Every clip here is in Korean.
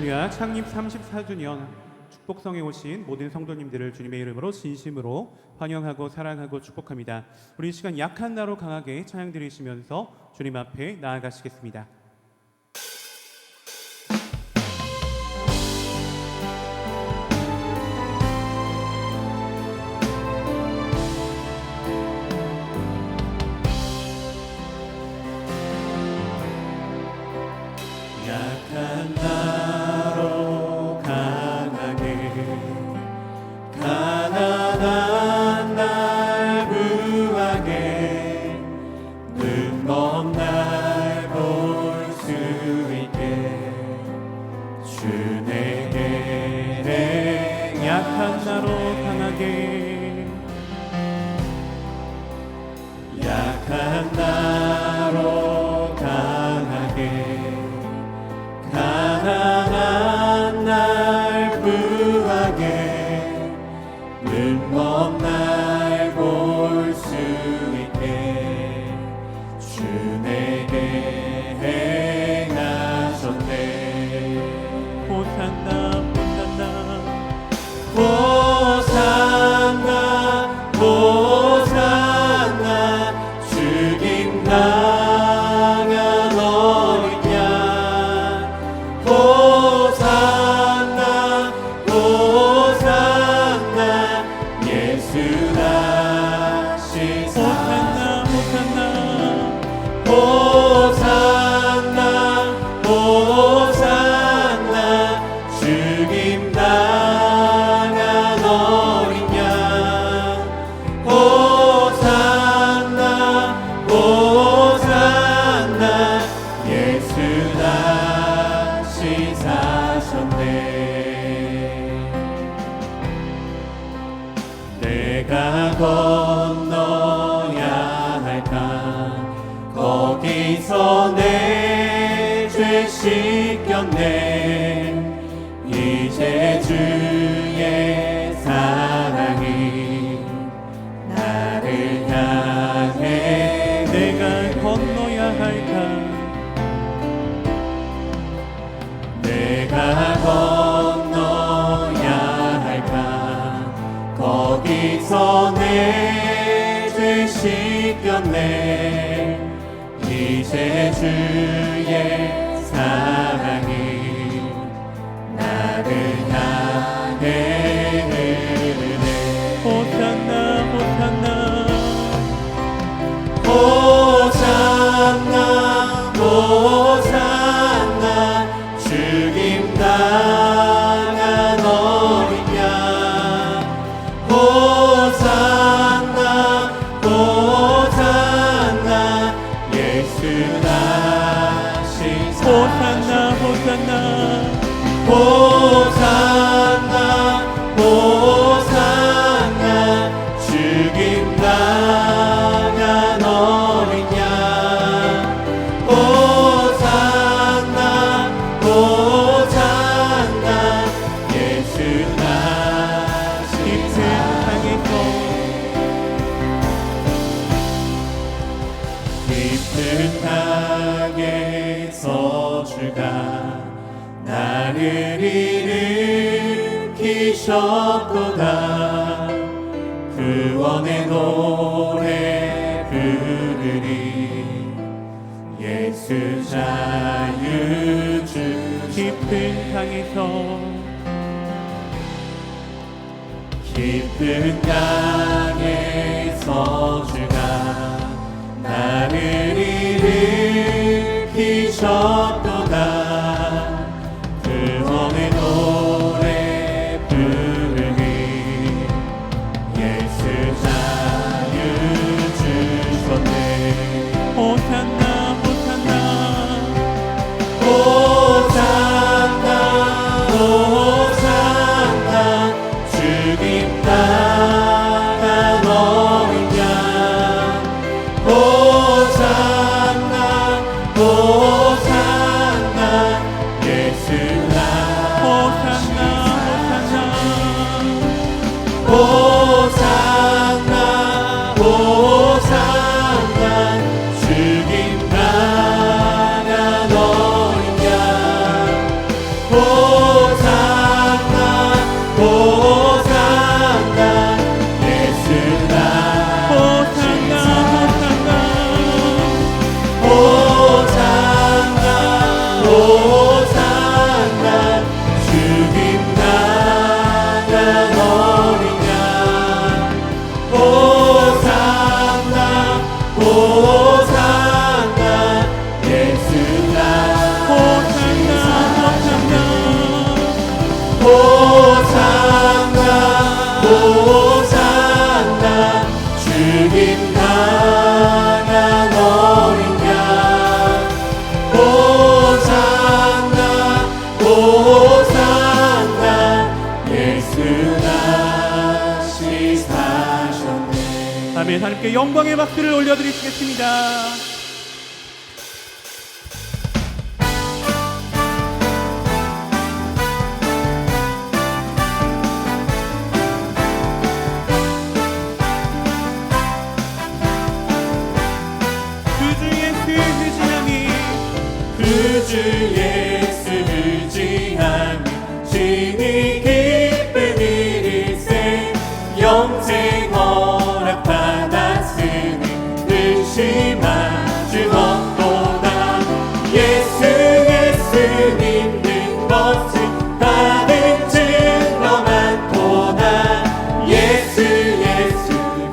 할렐루야. 창립 34주년 축복성에 오신 모든 성도님들을 주님의 이름으로 진심으로 환영하고 사랑하고 축복합니다. 우리 이 시간 약한 나로 강하게 찬양 드리시면서 주님 앞에 나아가시겠습니다. 약한 나로 강하게 가난한 날 구하게 눈먼 날 볼 수 있게 주 내게 약한 나로 강하게 약한 나로 강하게 가난한 날 구하게 눈먼 날 볼 수 있게 주 내게 행하셨네. 호산나 호산나 호산나 호산나 죽임 당한 어린 양 호산나 호산나 예수 다시 호산나 호산나 호산나 죽임 당한 어린 양 호산나 호산나 예수 다시 사셨네. 내가 건너야 할까 거기서 내 죄 씻겼네. 이제 주의 사랑이 나를 향해 내가 건너야 할까 내가 건너야 할까 거기서 내 죄 씻겼네. 이제 주의 사랑이 나를 향해 흐르네. 호산나 호산나 호산나 호산나 죽임 당한 어린 양 호산나 호산나 예수 다시 호산나 호산나 호산나 호산나 죽임 당한 어린 양 호산나 호산나 예수 다시 깊은 땅에서 주가 나를 일으키셨도다. 구원의 노래 부르리. 예수 자유주. 깊은 땅에서 주가 나를 일으키셨도다. 구원의 노래 부르리. 예수 자유 주셨네. 호산나 호산나 호산나 죽임 당한 어린 양 호산나 호산나 아멘. 하나님께 영광의 박수를 올려드리시겠습니다. 주 예수 의지하니 신이 기쁜 일일세 영생 허락 받았으니 의심하지 없도다. 예수 믿는 것은 다른 증거 많도다. 예수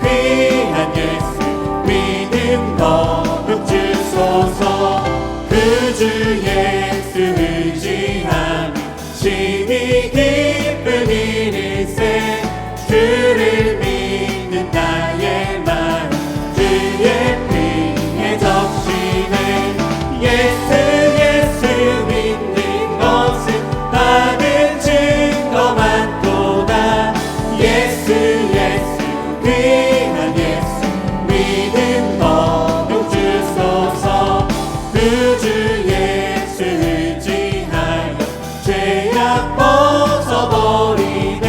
귀한 예수 믿음 거룩 주소서. 주 예수 의지하니 신이 기쁜 일일세 주를 믿는 나의 마음 주의 피에 적시네. 예수 믿는 것은 다른 증거 많도다. 예수 귀한 예수 믿음 거룩 주소서. 주 죄악 벗어버리네.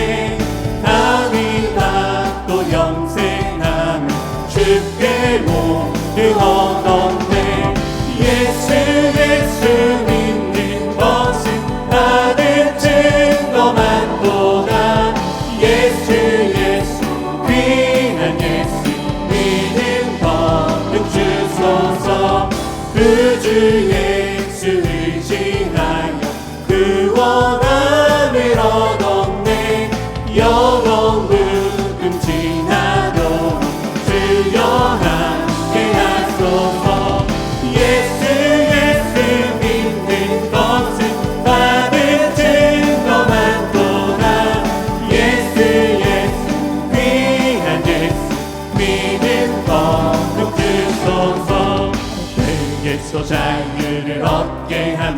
당이 받고 영생하며 주께 모두 얻었네. 예수 믿는 것은 다른 증거 많도다. 예수 귀한 예수 믿음 거룩 주소서. 주 예수 의지하여 구원함을 얻었네. 영원 무금 지나도록 주여 함께 하소서. 예수 믿는 것은 받은 증거 많도다. 예수 귀한 예수 믿음 거룩 주소서. 흙에서 자유를 얻게 하는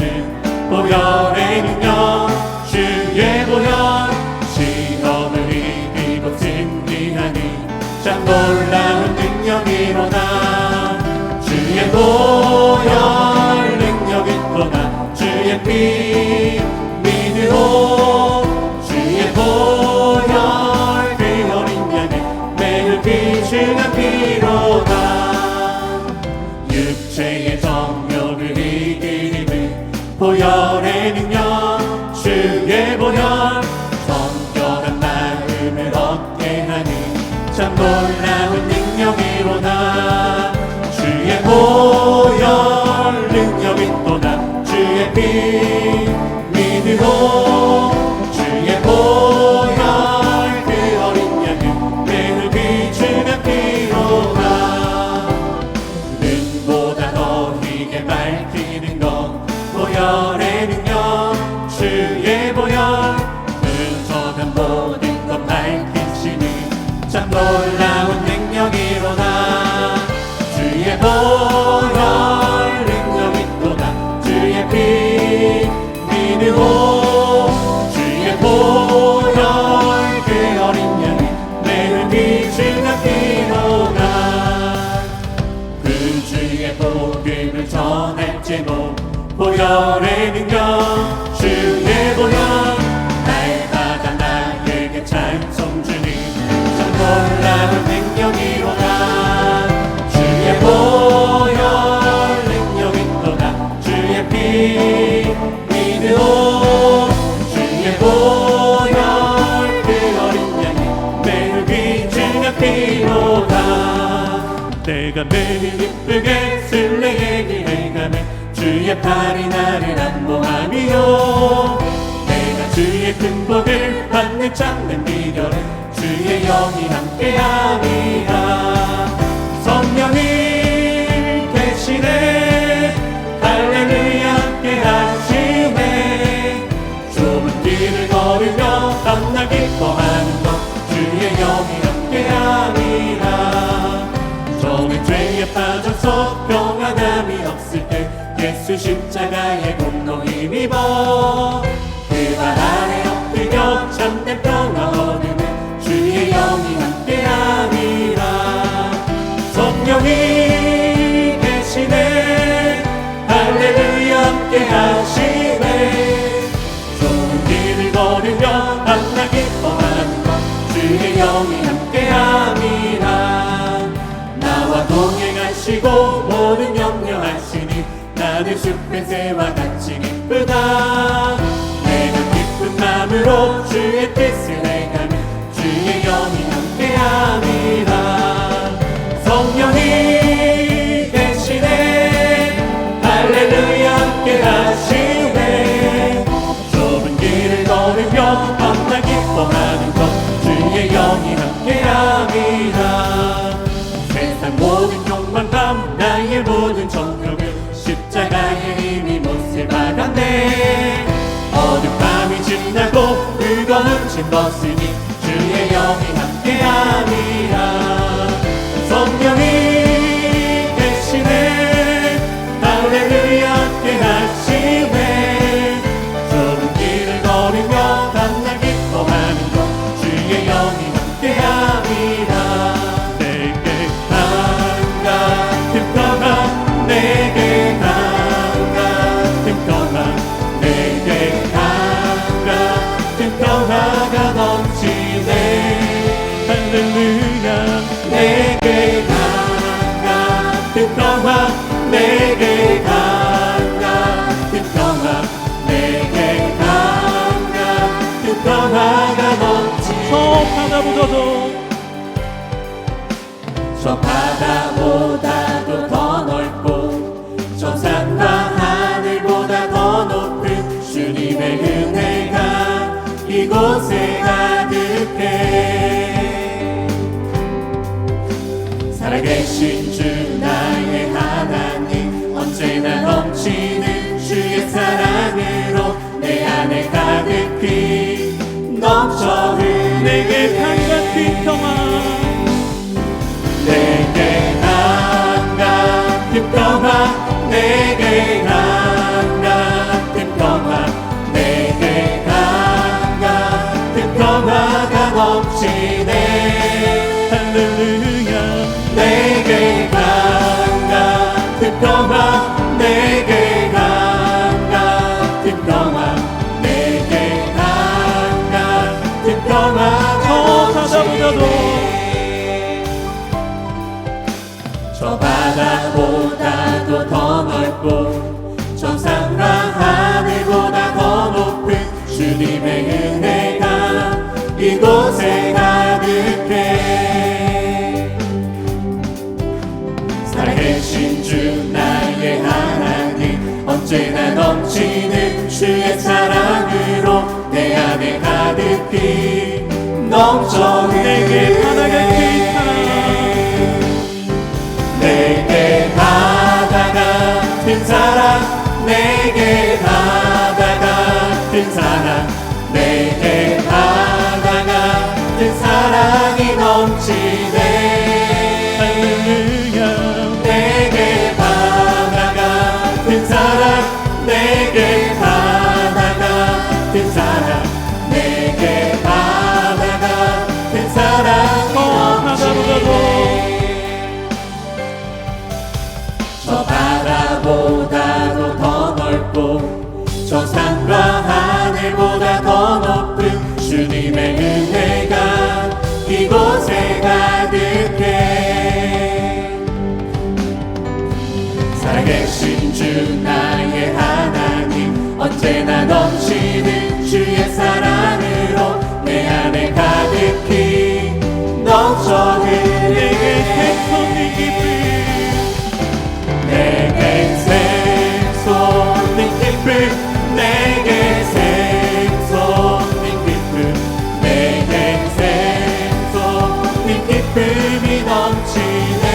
보혈의 능력 주의 보혈 시험을 이기고 승리하니 참 놀라운 능력이로다. 주의 보혈 능력이 또다. 주의 피 믿으오. 주의 보혈 그 어린 양의 매일 비추는 피로다. 육체의 정욕을 이기는 보혈의 능력 주의 보혈 성결한 마음을 얻게 하니 참 놀라운 능력이로다. 주의 보혈 능력이 또다. 주의 피 믿으오. 주의 보혈 그 어린 양을 매일 비추는 피로다. 눈보다 더 희게 밝히는 것 보혈의 능력 주의 보혈 흠적한 모든 것 밝히시니 참 놀라운 능력이로다. 주의 보혈 능력이 또다. 주의 피 믿으오. 주의 보혈 그 어린 양이 매일 비추는 피로다. 그 주의 복음을 전할 제목 보혈의 능력 주의 보혈 날마다 나에게 찬송 주니 참 놀라운 능력이로다. 주의 보혈 능력이 또다. 주의 피 믿으오. 주의 보혈 그 어린 양이 매일 비추는 피로다. 내가 매일 이쁘게 술래 얘기해가며 주의 팔이 나를 안보하며 내가 주의 큰 복을 받는 참된 비결은 주의 영이 함께함이라. 성령이 계시네. 할렐루야 함께하시네. 좁은 길을 걸으며 밤낮 기뻐하는 것 주의 영이 함께함이라. 저는 죄에 빠져서 평안함이 없을 때 예수 십자가의 공로 힘입어 그 발 아래 엎드려 참된 평화 얻으면 주의 영이 함께함이라. 영이 함께함이라. 나와 동행하시고 모든 염려하시니 나는 숲의 새와 같이 기쁘다. 내가 기쁜 마음으로 주의 뜻을 행하며 주의 영이 함께함이라. 성령이 계시네 할렐루야 함께하시네. 좁은 길을 걸으며 밤낮 기뻐하는 것 주의 영이 함께함이라. 세상 모든 욕망감 나의 모든 정욕을 십자가의 힘이 못을 박았네. 어둠밤이 지나고 뜨거운 짐 벗으니 주의 영이 함께함이라. 성령이 계시네 할렐루야 함께하시네. 좁은 길을 걸으며 밤낮 기뻐하는 것 주의 영이 함께함이라. 내게 강가 틈떠나 내게 강가 틈떠나 내게 강가 틈떠나가 넘치네. 할렐루야. 내게 강가 틈떠나 내게 강가 틈떠나 내게 강가 틈떠나가 넘치네. 저 바다보다도 저 바다보다도 더 넓고 저 산과 하늘보다 더 높은 주님의 은혜가 이곳에 가득해. 살아계신 주 나의 하나님 언제나 넘치는 주의 사랑으로 내 안에 가득히 넘쳐 내게 강같은 평화 내게 강같은 평화 내게 강같은 평화 내게 강같은 평화가 넘치네. 할렐루야. 내게 강같은 평화 내게 강같은 평화 내게 강같은 평화가 바다보다도 저 바다보다도 더 넓고 저 산과 하늘보다 더 높은 주님의 은혜가 이곳에 가득해. 살아계신 주 나의 하나님 언제나 넘치는 주의 사랑으로 내 안에 가득히 넘쳐 내게 바다 같은 사랑 내게 바다 같은 사랑 내게 바다 같은 사랑 내게 바다 같은 사랑이 넘치네. 할렐루야. 내게 바다 같은 사랑 내게 바다 같은 사랑 내게 바다 같은 사랑이 바다보다도 저 바다보다도 더 넓고 저 산과 하늘보다 더 높은 주님의 은혜가 이곳에 가득해. 살아계신 주 나의 하나님 언제나 넘치는 주의 사랑으로 내 안에 가득히 넘쳐 내게 흐르네. 생선이 깊이 내게 생소는 기쁨 내게 생소는 기쁨 내게 생소는 기쁨이 넘치네.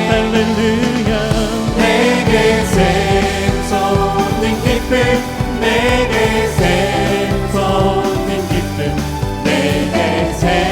할렐루야. 내게 생소는 기쁨 내게 생소는 기쁨 내게 생소는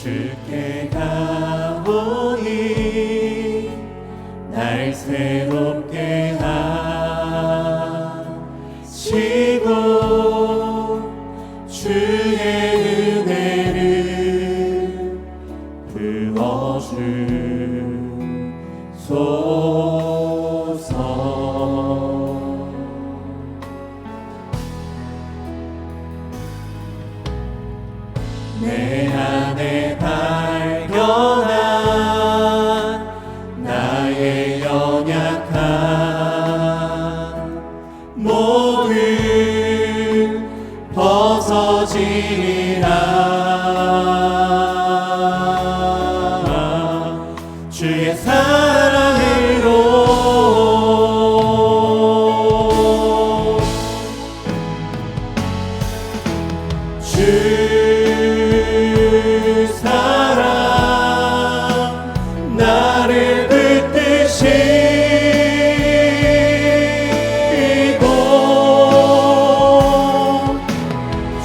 주께 가오니 날 새롭게 하시고 주의 은혜를 부어주소서. 내 안에 발견한 나의 연약함 모두 벗어지리라. 주의 사랑으로 주 사랑 나를 붙드시고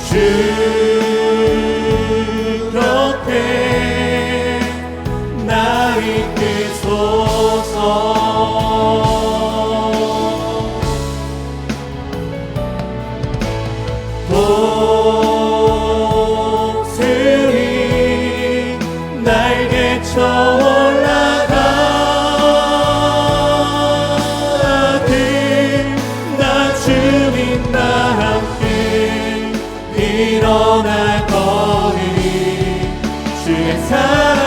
주 곁에 나 이끄소서. 독수리 날개쳐 올라가듯 나 주님과 함께 일어날 거니 주의 사랑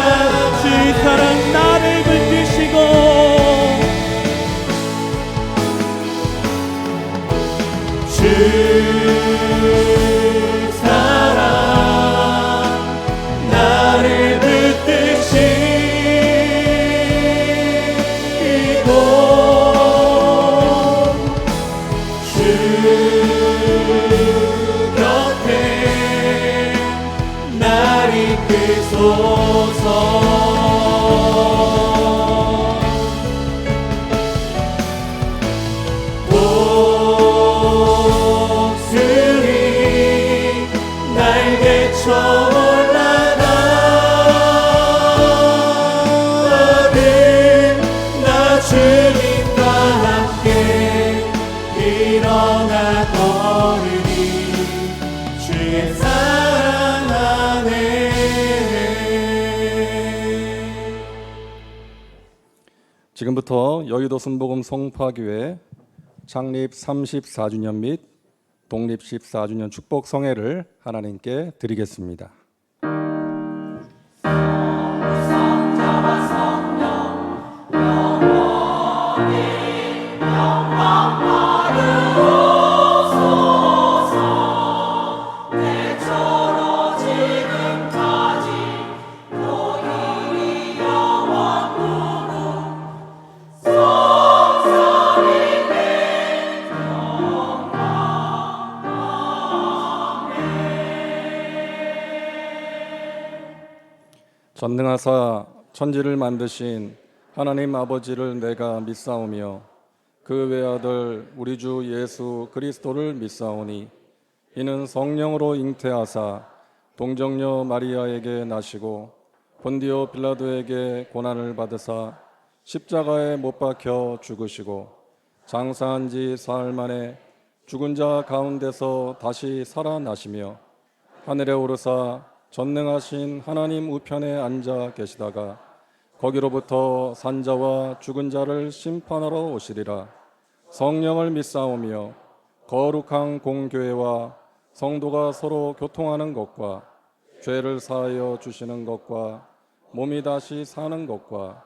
나를 붙드시고 주 사랑 나를 붙드시고 주 곁에 날 이끄소서. 독수리 날개쳐 올라가듯 나 주님과 함께 일어나 걸으니 주의 사랑 안에. 지금부터 여의도 순복음 송파교회 창립 34주년 및 독립 14주년 축복 성회를 하나님께 드리겠습니다. 전능하사 천지를 만드신 하나님 아버지를 내가 믿사오며 그 외아들 우리 주 예수 그리스도를 믿사오니 이는 성령으로 잉태하사 동정녀 마리아에게 나시고 본디오 빌라도에게 고난을 받으사 십자가에 못 박혀 죽으시고 장사한 지 사흘 만에 죽은 자 가운데서 다시 살아나시며 하늘에 오르사 전능하신 하나님 우편에 앉아 계시다가 거기로부터 산자와 죽은 자를 심판하러 오시리라. 성령을 믿사오며 거룩한 공교회와 성도가 서로 교통하는 것과 죄를 사하여 주시는 것과 몸이 다시 사는 것과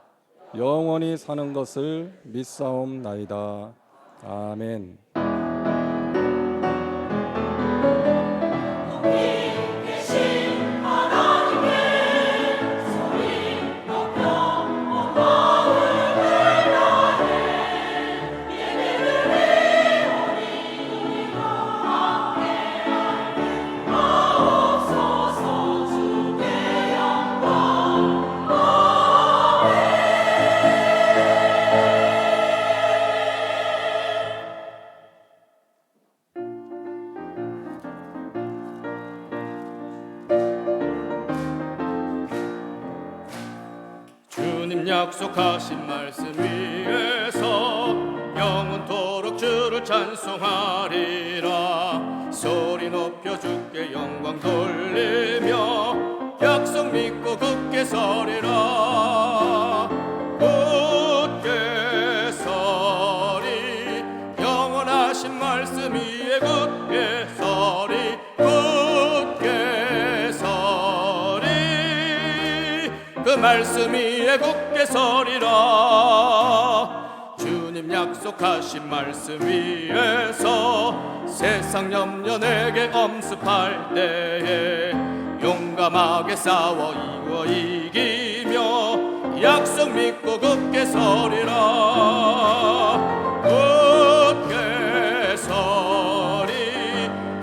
영원히 사는 것을 믿사옵나이다. 아멘. 약속하신 말씀 위에서 영원토록 주를 찬송하리라. 소리 높여 주께 영광 돌리며 약속 믿고 굳게 서리라. 굳게 서리 영원하신 말씀 위에 굳게 서리. 굳게 서리 그 말씀 위에 굳게 서리라. 주님 약속하신 말씀 위에서 세상 염려 내게 엄습할 때에 용감하게 싸워 이기며 약속 믿고 굳게 서리라. 굳게 서리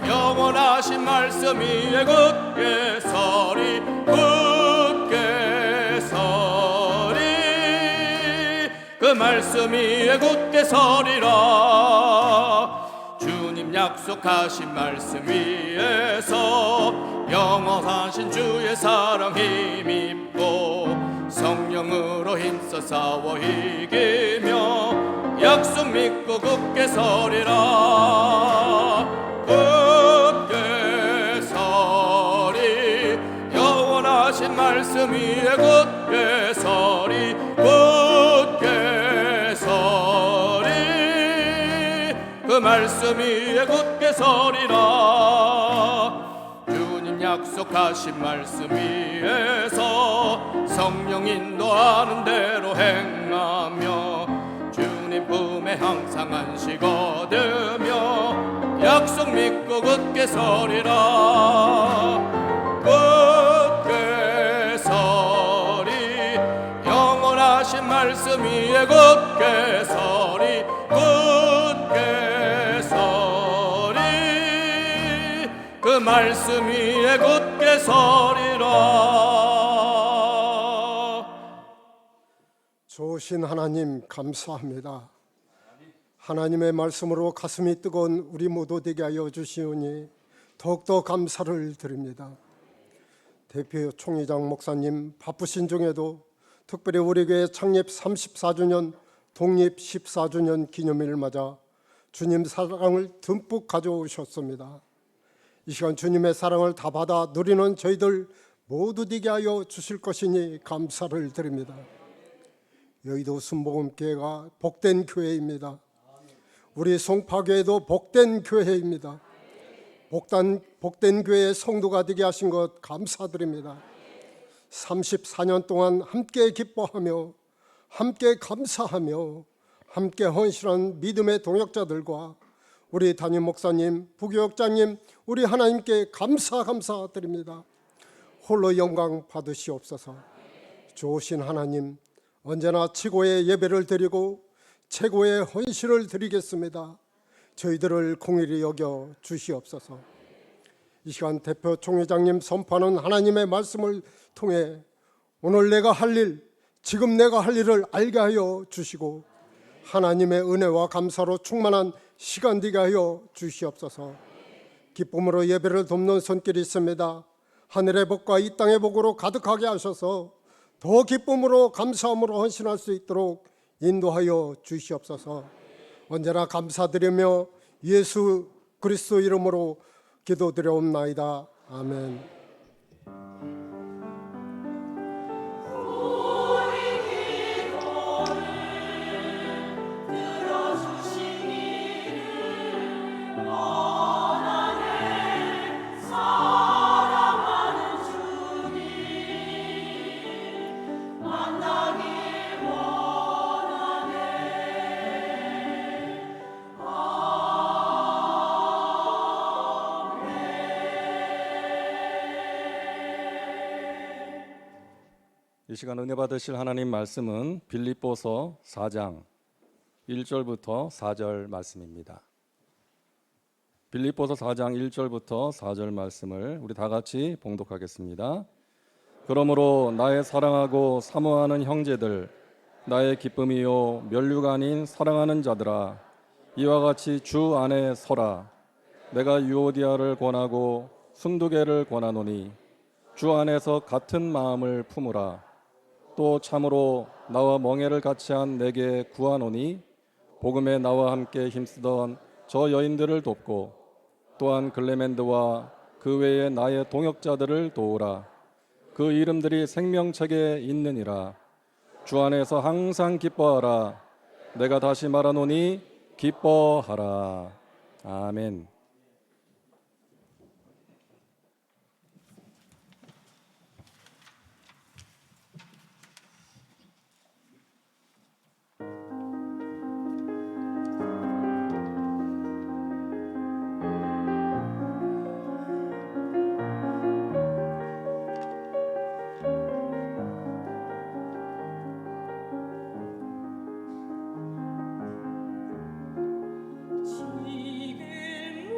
영원하신 말씀 위에 굳게 서리. 굳게 서리 그 말씀 위에 굳게 서리라. 주님 약속하신 말씀 위에서 영원하신 주의 사랑 힘입고 성령으로 힘써 싸워 이기며 약속 믿고 굳게 서리라. 굳게 서리 영원하신 말씀 위에 굳게 서리. 굳게 서리 그 말씀 위에 굳게 서리라. 주님 약속하신 말씀 위에서 성령 인도하는 대로 행하며 주님 품에 항상 안식 얻으며 약속 믿고 굳게 서리라. 굳게 서리 영원하신 말씀 위에 굳게 서리. 굳게 서리 그 말씀 위에 굳게 서리라. 좋으신 하나님 감사합니다. 하나님의 말씀으로 가슴이 뜨거운 우리 모두 되게 하여 주시오니 더욱더 감사를 드립니다. 대표 총회장 목사님 바쁘신 중에도 특별히 우리 교회 창립 34주년 독립 14주년 기념일을 맞아 주님 사랑을 듬뿍 가져오셨습니다. 이 시간 주님의 사랑을 다 받아 누리는 저희들 모두 되게 하여 주실 것이니 감사를 드립니다. 여의도 순복음교회가 복된 교회입니다. 우리 송파교회도 복된 교회입니다. 복된 교회의 성도가 되게 하신 것 감사드립니다. 34년 동안 함께 기뻐하며 함께 감사하며 함께 헌신한 믿음의 동역자들과 우리 담임 목사님, 부교역장님, 우리 하나님께 감사드립니다. 홀로 영광 받으시옵소서. 좋으신 하나님, 언제나 최고의 예배를 드리고 최고의 헌신을 드리겠습니다. 저희들을 공일히 여겨 주시옵소서. 이 시간 대표 총회장님 선포하는 하나님의 말씀을 통해 오늘 내가 할 일, 지금 내가 할 일을 알게 하여 주시고 하나님의 은혜와 감사로 충만한 시간 되게 하여 주시옵소서. 기쁨으로 예배를 돕는 손길이 있습니다. 하늘의 복과 이 땅의 복으로 가득하게 하셔서 더 기쁨으로 감사함으로 헌신할 수 있도록 인도하여 주시옵소서. 언제나 감사드리며 예수 그리스도 이름으로 기도드려옵나이다. 아멘. 이 시간 은혜 받으실 하나님 말씀은 빌립보서 4장 1절부터 4절 말씀입니다. 빌립보서 4장 1절부터 4절 말씀을 우리 다 같이 봉독하겠습니다. 그러므로 나의 사랑하고 사모하는 형제들, 나의 기쁨이요 면류가 아닌 사랑하는 자들아, 이와 같이 주 안에 서라. 내가 유오디아를 권하고 순두개를 권하노니 주 안에서 같은 마음을 품으라. 또 참으로 나와 멍에를 같이 한 내게 구하노니 복음에 나와 함께 힘쓰던 저 여인들을 돕고 또한 글레멘드와 그 외에 나의 동역자들을 도우라. 그 이름들이 생명책에 있느니라. 주 안에서 항상 기뻐하라. 내가 다시 말하노니 기뻐하라. 아멘. 지금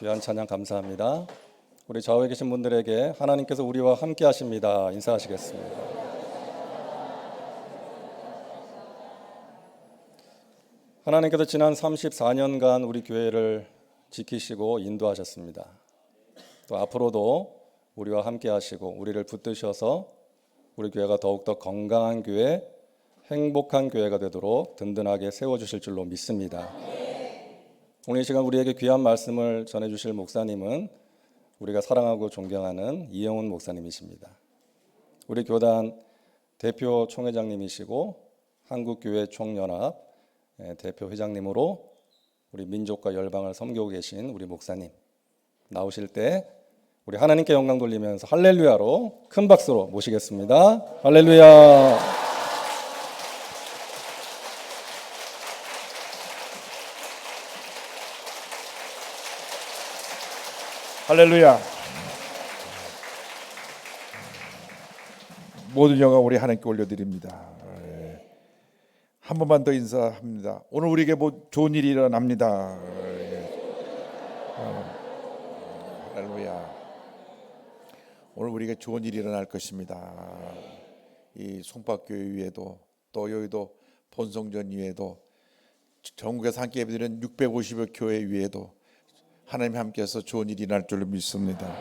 귀한 찬양 감사합니다. 우리 좌우에 계신 분들에게 하나님께서 우리와 함께 하십니다. 인사하시겠습니다. 하나님께서 지난 34년간 우리 교회를 지키시고 인도하셨습니다. 또 앞으로도 우리와 함께 하시고 우리를 붙드셔서 우리 교회가 더욱더 건강한 교회, 행복한 교회가 되도록 든든하게 세워주실 줄로 믿습니다. 오늘 이 시간 우리에게 귀한 말씀을 전해주실 목사님은 우리가 사랑하고 존경하는 이영훈 목사님이십니다. 우리 교단 대표 총회장님이시고 한국교회 총연합 대표 회장님으로 우리 민족과 열방을 섬기고 계신 우리 목사님, 나오실 때 우리 하나님께 영광 돌리면서 할렐루야로 큰 박수로 모시겠습니다. 할렐루야. 할렐루야. 모든 영광 우리 하나님께 올려드립니다. 한 번만 더 인사합니다. 오늘 우리에게 좋은 일이 일어납니다. 할렐루야. 오늘 우리에게 좋은 일이 일어날 것입니다. 이 송파교회 위에도 또 여의도 본성전 위에도 전국에서 함께 예배드리는 650여 교회 위에도 하나님 함께해서 좋은 일이 날 줄로 믿습니다.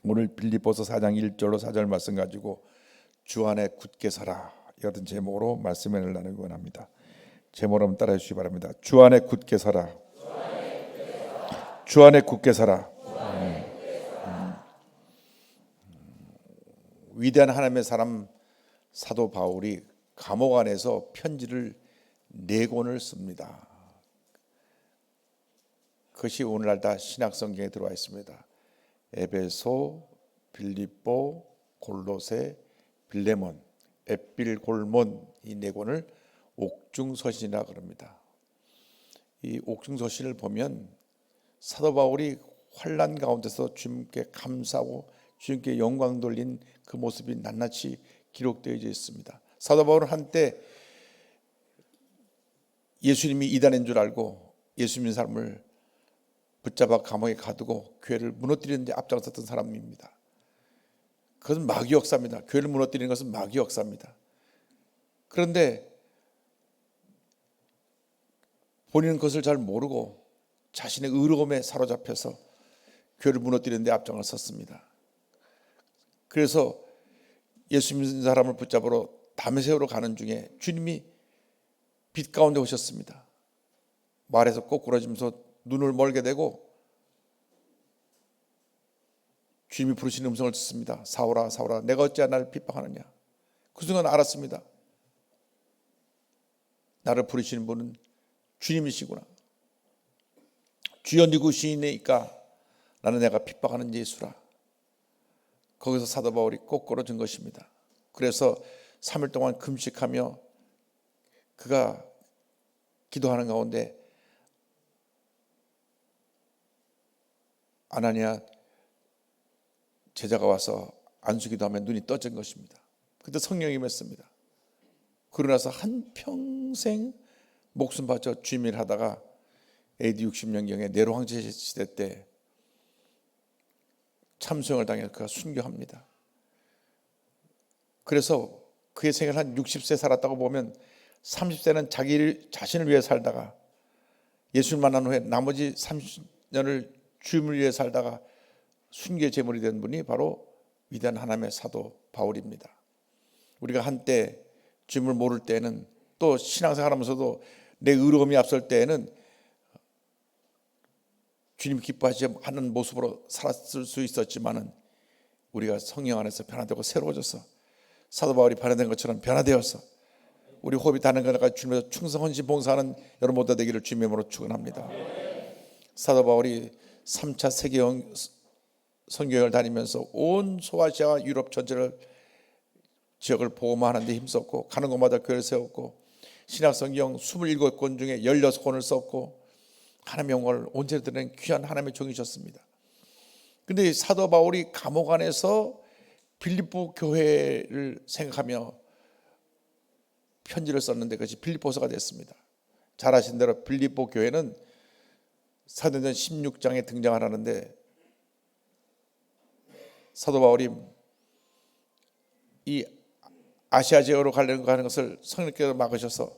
오늘 빌립보서 4장 1절로 4절 말씀 가지고 주 안에 굳게 서라 이런 제목으로 말씀을 나누기 원합니다. 제목을 한번 따라해 주시기 바랍니다. 주 안에 굳게 서라. 주 안에 굳게 서라. 위대한 하나님의 사람 사도 바울이 감옥 안에서 편지를 4권을 씁니다. 그것이 오늘날 다 신약성경에 들어와 있습니다. 에베소, 빌립보, 골로새, 빌레몬, 에필골몬 이 4권을 옥중서신이라 그럽니다. 이 옥중서신을 보면 사도 바울이 환난 가운데서 주님께 감사하고 주님께 영광 돌린 그 모습이 낱낱이 기록되어 있습니다. 사도 바울은 한때 예수님이 이단인 줄 알고 예수 믿는 사람을 붙잡아 감옥에 가두고 교회를 무너뜨리는 데 앞장섰던 사람입니다. 그것은 마귀 역사입니다. 교회를 무너뜨리는 것은 마귀 역사입니다. 그런데 본인은 그것을 잘 모르고 자신의 의로움에 사로잡혀서 교회를 무너뜨리는 데 앞장을 섰습니다. 그래서 예수 믿는 사람을 붙잡으러 담메색으로 가는 중에 주님이 빛 가운데 오셨습니다. 말에서 꼬꾸라지면서 눈을 멀게 되고 주님이 부르시는 음성을 듣습니다. 사울아 사울아 내가 어찌하여 나를 핍박하느냐. 그 순간 알았습니다. 나를 부르시는 분은 주님이시구나. 주여 누구시니까 나는 내가 핍박하는 예수라. 거기서 사도 바울이 꼬꾸라진 것입니다. 그래서 3일 동안 금식하며 그가 기도하는 가운데 아나니아 제자가 와서 안수기도 하면 눈이 떠진 것입니다. 그때 성령이 임했습니다. 그러고 나서 한평생 목숨 바쳐 주임을 하다가 AD 60년경에 네로 황제 시대 때 참수형을 당해서 그가 순교합니다. 그래서 그의 생애를 한 60세 살았다고 보면 30세는 자신을 위해 살다가 예수를 만난 후에 나머지 30년을 주님을 위해 살다가 순교의 제물이 된 분이 바로 위대한 하나님의 사도 바울입니다. 우리가 한때 주님을 모를 때에는 또 신앙생활하면서도 내 의로움이 앞설 때에는 주님 기뻐하지 않는 모습으로 살았을 수 있었지만은 우리가 성령 안에서 변화되고 새로워져서 사도 바울이 변화된 것처럼 변화되어서 우리 호흡이 닿는 것까지 주님에서 충성 헌신 봉사하는 여러분 모두 되기를 주님의 이름으로 축원합니다. 사도 바울이 3차 세계 선교여행을 다니면서 온 소아시아와 유럽 전체를 지역을 보호하는 데 힘썼고 가는 곳마다 교회를 세웠고 신약성경 27권 중에 16권을 썼고 하나님의 영광을 온전히 드리는 귀한 하나님의 종이셨습니다. 그런데 사도 바울이 감옥 안에서 빌립보 교회를 생각하며 편지를 썼는데 그것이 빌립보서가 됐습니다. 잘 아신 대로 빌립보 교회는 사도행전 16장에 등장하는데 사도 바울이 이 아시아 지역으로 가는 것을 성령께서 막으셔서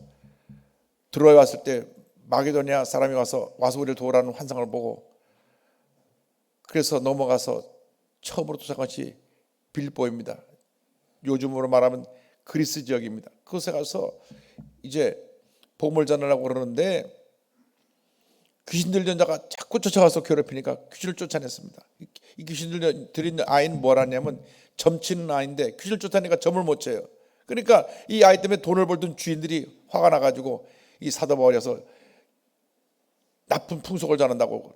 들어왔을 때 마게도니아 사람이 와서 우리를 도우라는 환상을 보고 그래서 넘어가서 처음으로 도착한 것이 빌립보입니다. 요즘으로 말하면 그리스 지역입니다. 그곳에 가서 이제 복음을 전하려고 그러는데 귀신 들린 자가 자꾸 쫓아가서 괴롭히니까 귀신을 쫓아냈습니다. 이 귀신 들린 아이는 뭐라냐면 점치는 아이인데 귀신을 쫓아내니까 점을 못 쳐요. 그러니까 이 아이 때문에 돈을 벌던 주인들이 화가 나가지고 이 사도 바울이 와서 나쁜 풍속을 전한다고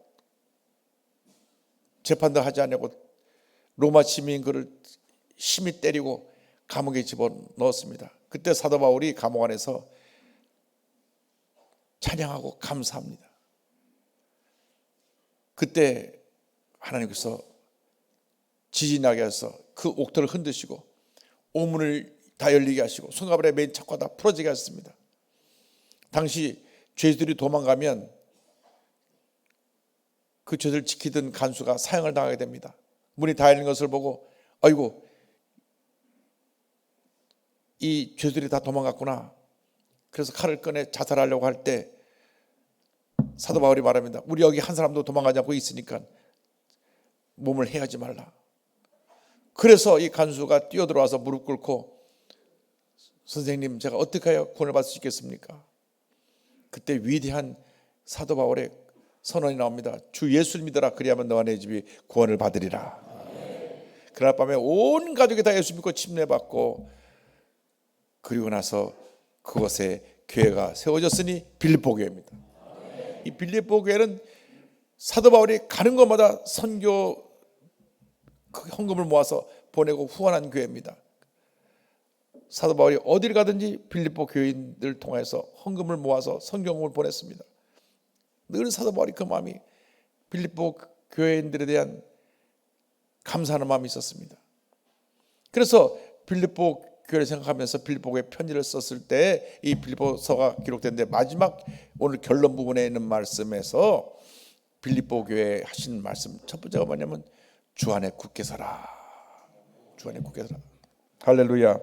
재판도 하지 않냐고 로마 시민 그를 심히 때리고 감옥에 집어넣었습니다. 그때 사도 바울이 감옥 안에서 찬양하고 감사합니다. 그때 하나님께서 지진이 나게 하셔서 그 옥토를 흔드시고 오문을 다 열리게 하시고 손가발에 맨 착과 다 풀어지게 하셨습니다. 당시 죄수들이 도망가면 그 죄를 지키던 간수가 사형을 당하게 됩니다. 문이 다 열린 것을 보고 아이고 이 죄수들이 다 도망갔구나. 그래서 칼을 꺼내 자살하려고 할 때 사도 바울이 말합니다. 우리 여기 한 사람도 도망가지 않고 있으니까 몸을 해하지 말라. 그래서 이 간수가 뛰어들어와서 무릎 꿇고 선생님 제가 어떻게 해야 구원을 받을 수 있겠습니까? 그때 위대한 사도 바울의 선언이 나옵니다. 주 예수를 믿어라 그리하면 너와 내 집이 구원을 받으리라. 그날 밤에 온 가족이 다 예수 믿고 침례받고 그리고 나서 그곳에 교회가 세워졌으니 빌립보 교회입니다. 이 빌립보 교회는 사도 바울이 가는 곳마다 선교 그 헌금을 모아서 보내고 후원한 교회입니다. 사도 바울이 어디를 가든지 빌립보 교인들을 통해서 헌금을 모아서 선교금을 보냈습니다. 늘 사도 바울이 그 마음이 빌립보 교회인들에 대한 감사하는 마음이 있었습니다. 그래서 빌립보 교회를 생각하면서 빌립보에 편지를 썼을 때 이 빌립보서가 기록되는데 마지막 오늘 결론 부분에 있는 말씀에서 빌립보 교회에 하신 말씀 첫 번째가 뭐냐면 주 안에 굳게 서라. 주 안에 굳게 서라. 할렐루야.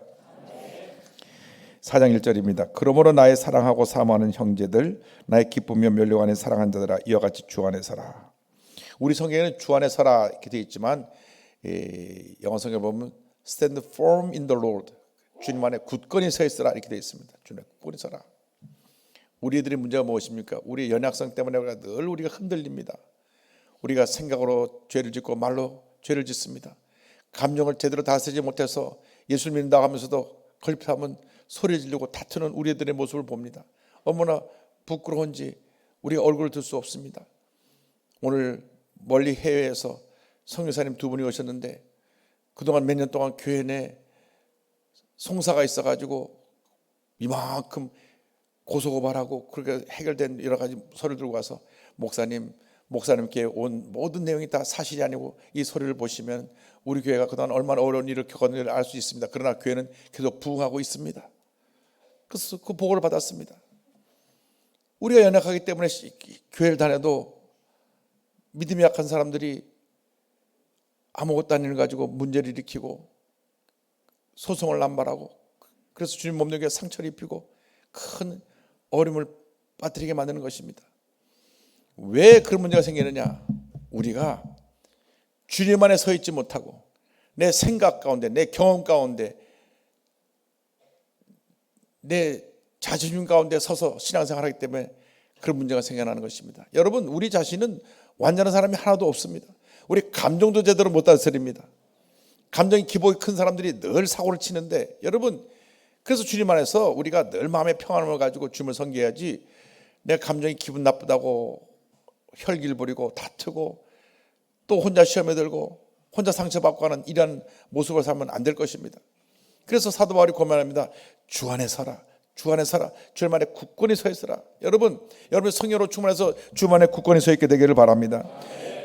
4장 1절입니다. 그러므로 나의 사랑하고 사모하는 형제들 나의 기쁘며 면류관에 사랑한 자들아 이와 같이 주 안에 서라. 우리 성경에는 주 안에 서라 이렇게 되어 있지만 영어 성경에 보면 stand firm in the Lord. 주님 안에 굳건히 서 있으라 이렇게 되어 있습니다. 주님 안에 굳건히 서라. 우리들의 문제가 무엇입니까? 우리의 연약성 때문에 늘 우리가 흔들립니다. 우리가 생각으로 죄를 짓고 말로 죄를 짓습니다. 감정을 제대로 다스리지 못해서 예수를 믿는다고 하면서도 걸핏하면 소리 지르고 다투는 우리들의 모습을 봅니다. 얼마나 부끄러운지 우리가 얼굴을 들 수 없습니다. 오늘 멀리 해외에서 성교사님 두 분이 오셨는데 그동안 몇 년 동안 교회 내 송사가 있어가지고 이만큼 고소고발하고 그렇게 해결된 여러 가지 서류를 들고 와서 목사님께 온 모든 내용이 다 사실이 아니고 이 서류를 보시면 우리 교회가 그동안 얼마나 어려운 일을 겪었는지를 알 수 있습니다. 그러나 교회는 계속 부흥하고 있습니다. 그래서 그 보고를 받았습니다. 우리가 연약하기 때문에 교회를 다녀도 믿음이 약한 사람들이 아무것도 아닌 일 가지고 문제를 일으키고 소송을 남발하고 그래서 주님 몸뚱이에 상처를 입히고 큰 어려움을 빠뜨리게 만드는 것입니다. 왜 그런 문제가 생기느냐? 우리가 주님 안에 서 있지 못하고 내 생각 가운데 내 경험 가운데 내 자존심 가운데 서서 신앙생활하기 때문에 그런 문제가 생겨나는 것입니다. 여러분 우리 자신은 완전한 사람이 하나도 없습니다. 우리 감정도 제대로 못 다스립니다. 감정이 기복이 큰 사람들이 늘 사고를 치는데 여러분 그래서 주님 안에서 우리가 늘 마음의 평안함을 가지고 주님을 섬겨야지 내 감정이 기분 나쁘다고 혈기를 부리고 다투고 또 혼자 시험에 들고 혼자 상처받고 하는 이런 모습을 살면 안 될 것입니다. 그래서 사도 바울이 고면합니다. 주 안에 서라. 주 안에 서라. 주님 안에 굳건히 서 있으라. 여러분 성령으로 충만해서 주 안에 굳건히 서 있게 되기를 바랍니다.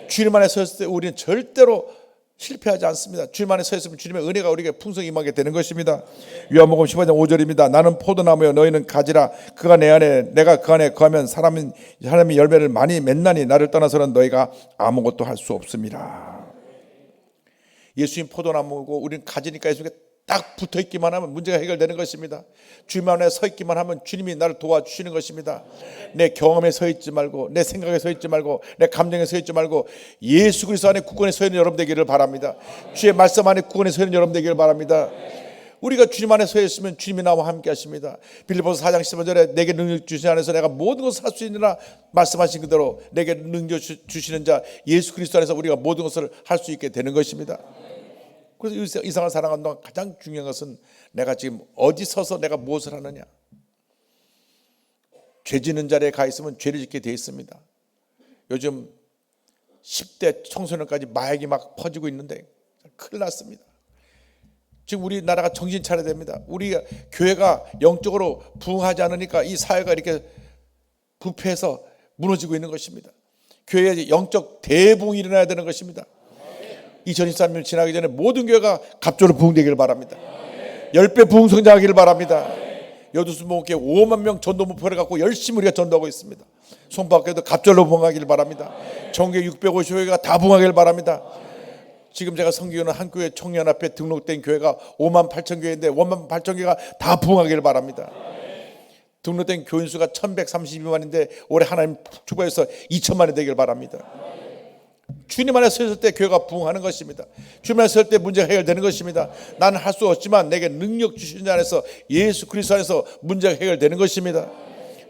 주님 안에 서 있을 때 우리는 절대로 실패하지 않습니다. 주님 안에 서 있으면 주님의 은혜가 우리에게 풍성히 임하게 되는 것입니다. 요한복음 15장 5절입니다. 나는 포도나무여 너희는 가지라. 그가 내 안에 내가 그 안에 거하면 사람이 열매를 많이 맺나니 나를 떠나서는 너희가 아무것도 할 수 없음이라. 예수님 포도나무고 우리는 가지니까 예수님께 딱 붙어 있기만 하면 문제가 해결되는 것입니다. 주님 안에 서 있기만 하면 주님이 나를 도와주시는 것입니다. 내 경험에 서 있지 말고, 내 생각에 서 있지 말고, 내 감정에 서 있지 말고 예수 그리스도 안에 굳건히 서 있는 여러분 되기를 바랍니다. 주의 말씀 안에 굳건히 서 있는 여러분 되기를 바랍니다. 우리가 주님 안에 서 있으면 주님이 나와 함께 하십니다. 빌립보서 4장 15절에 내게 능력 주신 안에서 내가 모든 것을 할 수 있느라 말씀하신 그대로 내게 능력 주시는 자 예수 그리스도 안에서 우리가 모든 것을 할 수 있게 되는 것입니다. 그래서 이 세상을 살아가는 동안 가장 중요한 것은 내가 지금 어디 서서 내가 무엇을 하느냐. 죄 짓는 자리에 가 있으면 죄를 짓게 돼 있습니다. 요즘 10대 청소년까지 마약이 막 퍼지고 있는데 큰일 났습니다. 지금 우리나라가 정신 차려야 됩니다. 우리 교회가 영적으로 부흥하지 않으니까 이 사회가 이렇게 부패해서 무너지고 있는 것입니다. 교회의 영적 대부흥이 일어나야 되는 것입니다. 2023년 지나기 전에 모든 교회가 갑조로 부흥되기를 바랍니다. 10배 부흥 성장하기를 바랍니다. 여두수 목회 5만 명 전도 목표를 갖고 열심히 우리가 전도하고 있습니다. 송파교회도 갑절로 부흥하기를 바랍니다. 전교 650교회가 다 부흥하기를 바랍니다. 지금 제가 섬기는 한 교회 청년앞에 등록된 교회가 5만 8천 교회인데 5만 8천 교회가 다 부흥하기를 바랍니다. 등록된 교인 수가 1132만인데 올해 하나님 축복해서 2천만이 되기를 바랍니다. 주님 안에 서 있을 때 교회가 부흥하는 것입니다. 주님 안에 서 있을 때 문제가 해결되는 것입니다. 나는 할 수 없지만 내게 능력 주시는 자 안에서 예수 그리스도 안에서 문제가 해결되는 것입니다.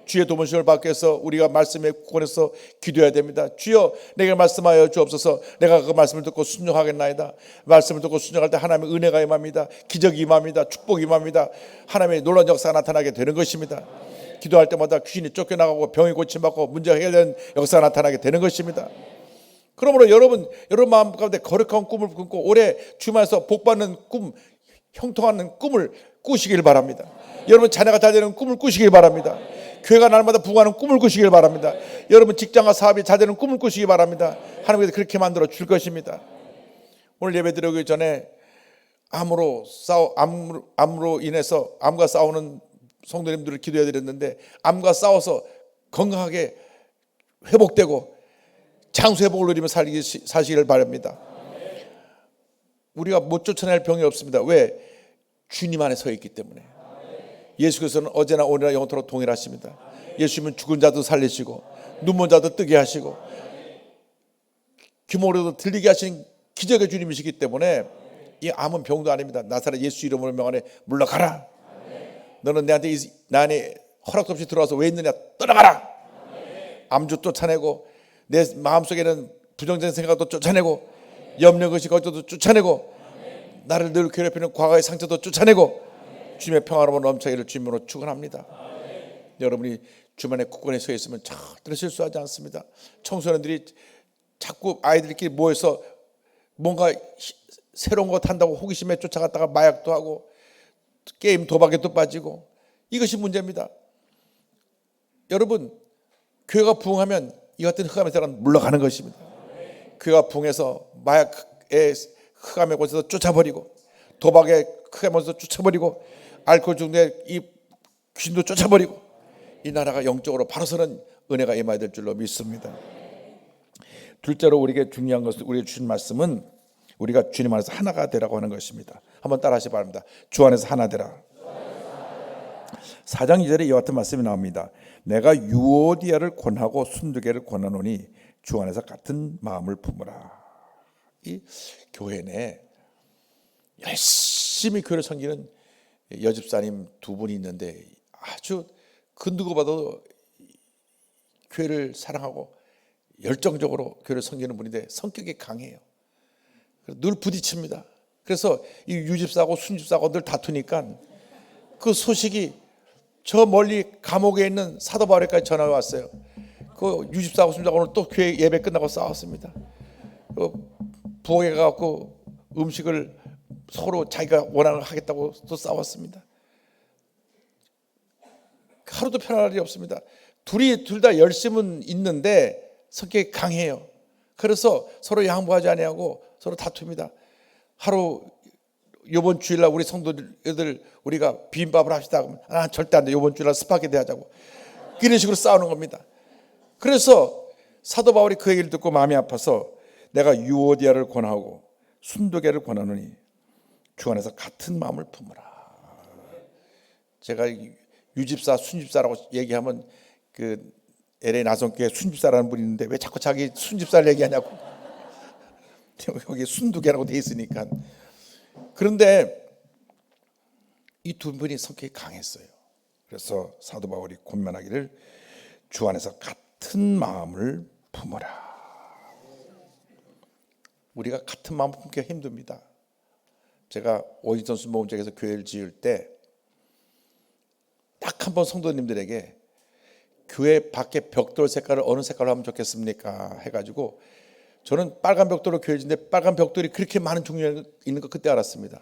주의 도문심을 받기 위해서 우리가 말씀에 굳건해서 기도해야 됩니다. 주여 내게 말씀하여 주옵소서. 내가 그 말씀을 듣고 순종하겠나이다. 말씀을 듣고 순종할 때 하나님의 은혜가 임합니다. 기적이 임합니다. 축복이 임합니다. 하나님의 놀라운 역사가 나타나게 되는 것입니다. 기도할 때마다 귀신이 쫓겨나가고 병이 고침받고 문제가 해결되는 역사가 나타나게 되는 것입니다. 그러므로 여러분 마음 가운데 거룩한 꿈을 꿈고 올해 주말에서 복받는 꿈, 형통하는 꿈을 꾸시길 바랍니다. 여러분 자녀가 잘 되는 꿈을 꾸시길 바랍니다. 교회가 날마다 부흥하는 꿈을 꾸시길 바랍니다. 여러분 직장과 사업이 잘 되는 꿈을 꾸시기 바랍니다. 하나님께서 그렇게 만들어 줄 것입니다. 오늘 예배 드리기 전에 암으로 인해서 암과 싸우는 성도님들을 기도해 드렸는데 암과 싸워서 건강하게 회복되고 장수 회복을 누리며 사시기를 바랍니다. 우리가 못 쫓아낼 병이 없습니다. 왜? 주님 안에 서 있기 때문에. 예수께서는 어제나 오늘나 영원토록 동일하십니다. 예수님은 죽은 자도 살리시고 눈먼 자도 뜨게 하시고 귀모로도 들리게 하신 기적의 주님이시기 때문에 이 암은 병도 아닙니다. 나사렛 예수 이름으로 명하네 물러가라. 너는 내 안에 허락도 없이 들어와서 왜 있느냐 떠나가라. 암주 쫓아내고 내 마음속에는 부정적인 생각도 쫓아내고 염려것이 거쳐도 쫓아내고 나를 늘 괴롭히는 과거의 상처도 쫓아내고 주님의 평화로운 넘쳐기를 주님으로 축원합니다. 여러분이 주만의 굳건히 서 있으면 절대로 실수하지 않습니다. 청소년들이 자꾸 아이들끼리 모여서 뭔가 새로운 것 한다고 호기심에 쫓아갔다가 마약도 하고 게임 도박에도 빠지고 이것이 문제입니다. 여러분 교회가 부흥하면 이 같은 흑암의 사람은 물러가는 것입니다. 교회가 부흥해서 마약의 흑암의 곳에서 쫓아버리고 도박의 흑암의 곳에서 쫓아버리고 알코올 중독의 이 귀신도 쫓아버리고 이 나라가 영적으로 바로서는 은혜가 임해야 될 줄로 믿습니다. 둘째로 우리에게 중요한 것은 우리에게 주신 말씀은 우리가 주님 안에서 하나가 되라고 하는 것입니다. 한번 따라하시기 바랍니다. 주 안에서 하나 되라. 4장 2절에 이와 같은 말씀이 나옵니다. 내가 유오디아를 권하고 순두개를 권하노니 주 안에서 같은 마음을 품으라. 이 교회 내에 열심히 교회를 섬기는 여집사님 두 분이 있는데 아주 그 누구봐도 교회를 사랑하고 열정적으로 교회를 섬기는 분인데 성격이 강해요. 늘 부딪힙니다. 그래서 이 유집사하고 순집사하고 늘 다투니까 그 소식이 저 멀리 감옥에 있는 사도 바울에까지 전화가 왔어요. 그 유집사하고 순집사하고 오늘 또 교회 예배 끝나고 싸웠습니다. 부엌에 가서 음식을 서로 자기가 원하는 걸 하겠다고 또 싸웠습니다. 하루도 편할 일이 없습니다. 둘 다 열심은 있는데 성격이 강해요. 그래서 서로 양보하지 아니하고 서로 다툽니다. 하루 이번 주일날 우리 성도들 우리가 비빔밥을 합시다. 그러면 절대 안 돼. 이번 주일날 스파게티 하자고. 이런 식으로 싸우는 겁니다. 그래서 사도 바울이 그 얘기를 듣고 마음이 아파서 내가 유오디아를 권하고 순도계를 권하노니 주 안에서 같은 마음을 품으라. 제가 유집사 순집사라고 얘기하면 그 LA 나성교회 순집사라는 분이 있는데 왜 자꾸 자기 순집사를 얘기하냐고. 여기 순두개라고 돼 있으니까. 그런데 이 두 분이 성격이 강했어요. 그래서 사도 바울이 권면하기를 주 안에서 같은 마음을 품어라. 우리가 같은 마음을 품기가 힘듭니다. 제가 워싱턴 순복음교회에서 교회를 지을 때 딱 한 번 성도님들에게 교회 밖에 벽돌 색깔을 어느 색깔로 하면 좋겠습니까? 해가지고 저는 빨간 벽돌로 교회를 짓는데 빨간 벽돌이 그렇게 많은 종류가 있는 거 그때 알았습니다.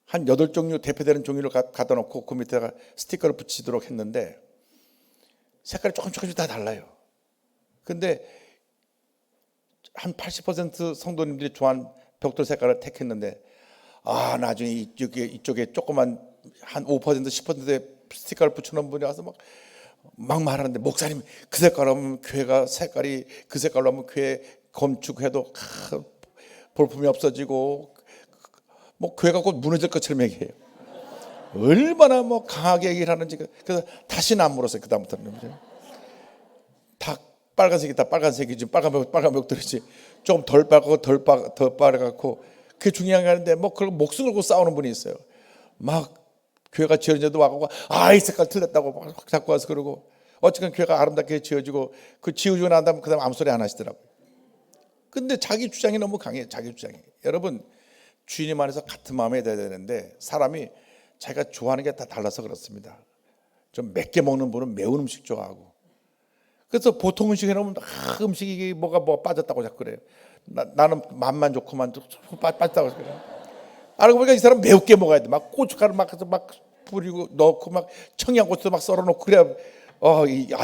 한 8종류 대표되는 종류를 갖다 놓고 그 밑에다가 스티커를 붙이도록 했는데 색깔이 조금씩 다 달라요. 근데 한 80% 성도님들이 좋아하는 벽돌 색깔을 택했는데 나중에 이쪽에 조그만 한 5% 10%의 스티커를 붙여놓은 분이 와서 막 말하는데 목사님 그 색깔로 하면 교회가 색깔이 그 색깔로 하면 교회 건축해도 볼품이 없어지고 교회가 곧 무너질 것처럼 얘기해요. 얼마나 강하게 얘기를 하는지. 그래서 다시는 안 물었어요. 그 다음부터는 다 빨간색이다. 빨간색이지. 빨간 벽돌이지. 조금 덜 빨갛고 덜 빨갛고 그게 중요한 게 아닌데 그걸 목숨 걸고 싸우는 분이 있어요. 막 교회가 지어진데도 와가고 이 색깔 틀렸다고 막 자꾸 와서 그러고 어쨌든 교회가 아름답게 지어지고 그 지어지고 난 다음에 그 다음 아무 소리 안 하시더라고요. 근데 자기 주장이 너무 강해요. 자기 주장이. 여러분 주님 안에서 같은 마음이 돼야 되는데 사람이 자기가 좋아하는 게 다 달라서 그렇습니다. 좀 맵게 먹는 분은 매운 음식 좋아하고 그래서 보통 음식 해놓으면 음식이 뭐가 빠졌다고 자꾸 그래요. 나는 맛만 좋고만 빠졌다고 그래요. 알고 보니까 이 사람 매우게 먹어야 돼. 막 고춧가루 막 뿌리고 넣고 막 청양고추도 막 썰어놓고 그래야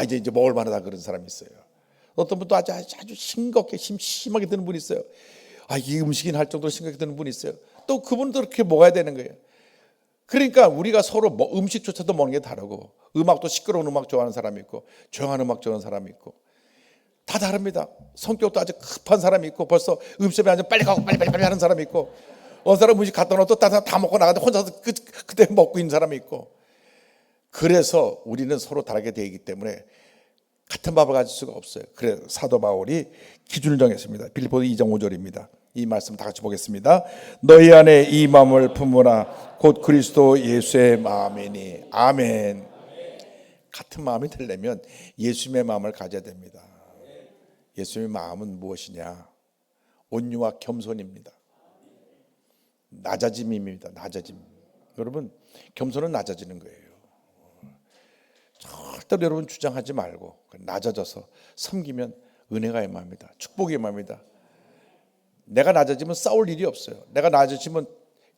이제 먹을 만하다 그런 사람이 있어요. 어떤 분도 아주 싱겁게 심하게 드는 분이 있어요. 이 음식이나 할 정도로 싱겁게 드는 분이 있어요. 또 그분도 그렇게 먹어야 되는 거예요. 그러니까 우리가 서로 음식조차도 먹는 게 다르고 음악도 시끄러운 음악 좋아하는 사람이 있고 조용한 음악 좋아하는 사람이 있고 다 다릅니다. 성격도 아주 급한 사람이 있고 벌써 음식에 아주 빨리 가고 빨리 하는 사람이 있고 어느 사람 음식 갖다 놓고 다 먹고 나가는데 혼자서 그때 먹고 있는 사람이 있고 그래서 우리는 서로 다르게 되기 때문에 같은 밥을 가질 수가 없어요. 그래서 사도 바울이 기준을 정했습니다. 빌립보서 2장 5절입니다. 이 말씀 다 같이 보겠습니다. 너희 안에 이 마음을 품으라 곧 그리스도 예수의 마음이니. 아멘. 같은 마음이 되려면 예수님의 마음을 가져야 됩니다. 예수님의 마음은 무엇이냐? 온유와 겸손입니다. 낮아짐입니다. 낮아짐. 여러분 겸손은 낮아지는 거예요. 절대로 여러분 주장하지 말고 낮아져서 섬기면 은혜가 임합니다. 축복이 임합니다. 내가 낮아지면 싸울 일이 없어요. 내가 낮아지면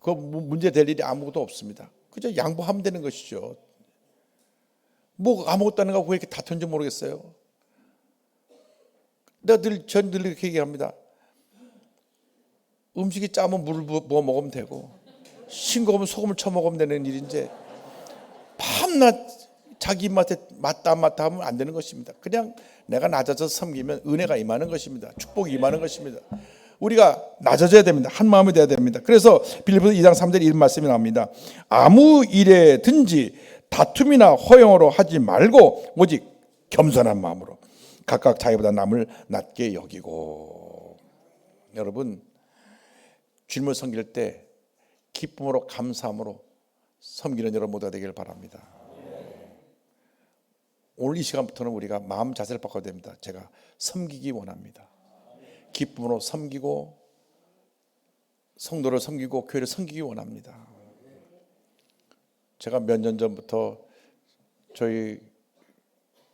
그 문제 될 일이 아무것도 없습니다. 그저 양보하면 되는 것이죠. 아무것도 안 하고 왜 이렇게 다퉜는지 모르겠어요. 전 늘 이렇게 얘기합니다. 음식이 짜면 물을 부어 먹으면 되고 싱거우면 소금을 쳐 먹으면 되는 일인데 밤낮 자기 입맛에 맞다 안 맞다 하면 안 되는 것입니다. 그냥 내가 낮아져서 섬기면 은혜가 임하는 것입니다. 축복이 임하는 것입니다. 우리가 낮아져야 됩니다. 한 마음이 돼야 됩니다. 그래서 빌립보서 2장 3절 이런 말씀이 나옵니다. 아무 일에든지 다툼이나 허영으로 하지 말고 오직 겸손한 마음으로 각각 자기보다 남을 낮게 여기고. 여러분 주님을 섬길 때 기쁨으로 감사함으로 섬기는 여러분 모두가 되기를 바랍니다. 오늘 이 시간부터는 우리가 마음 자세를 바꿔야 됩니다. 제가 섬기기 원합니다. 기쁨으로 섬기고 성도를 섬기고 교회를 섬기기 원합니다. 제가 몇 년 전부터 저희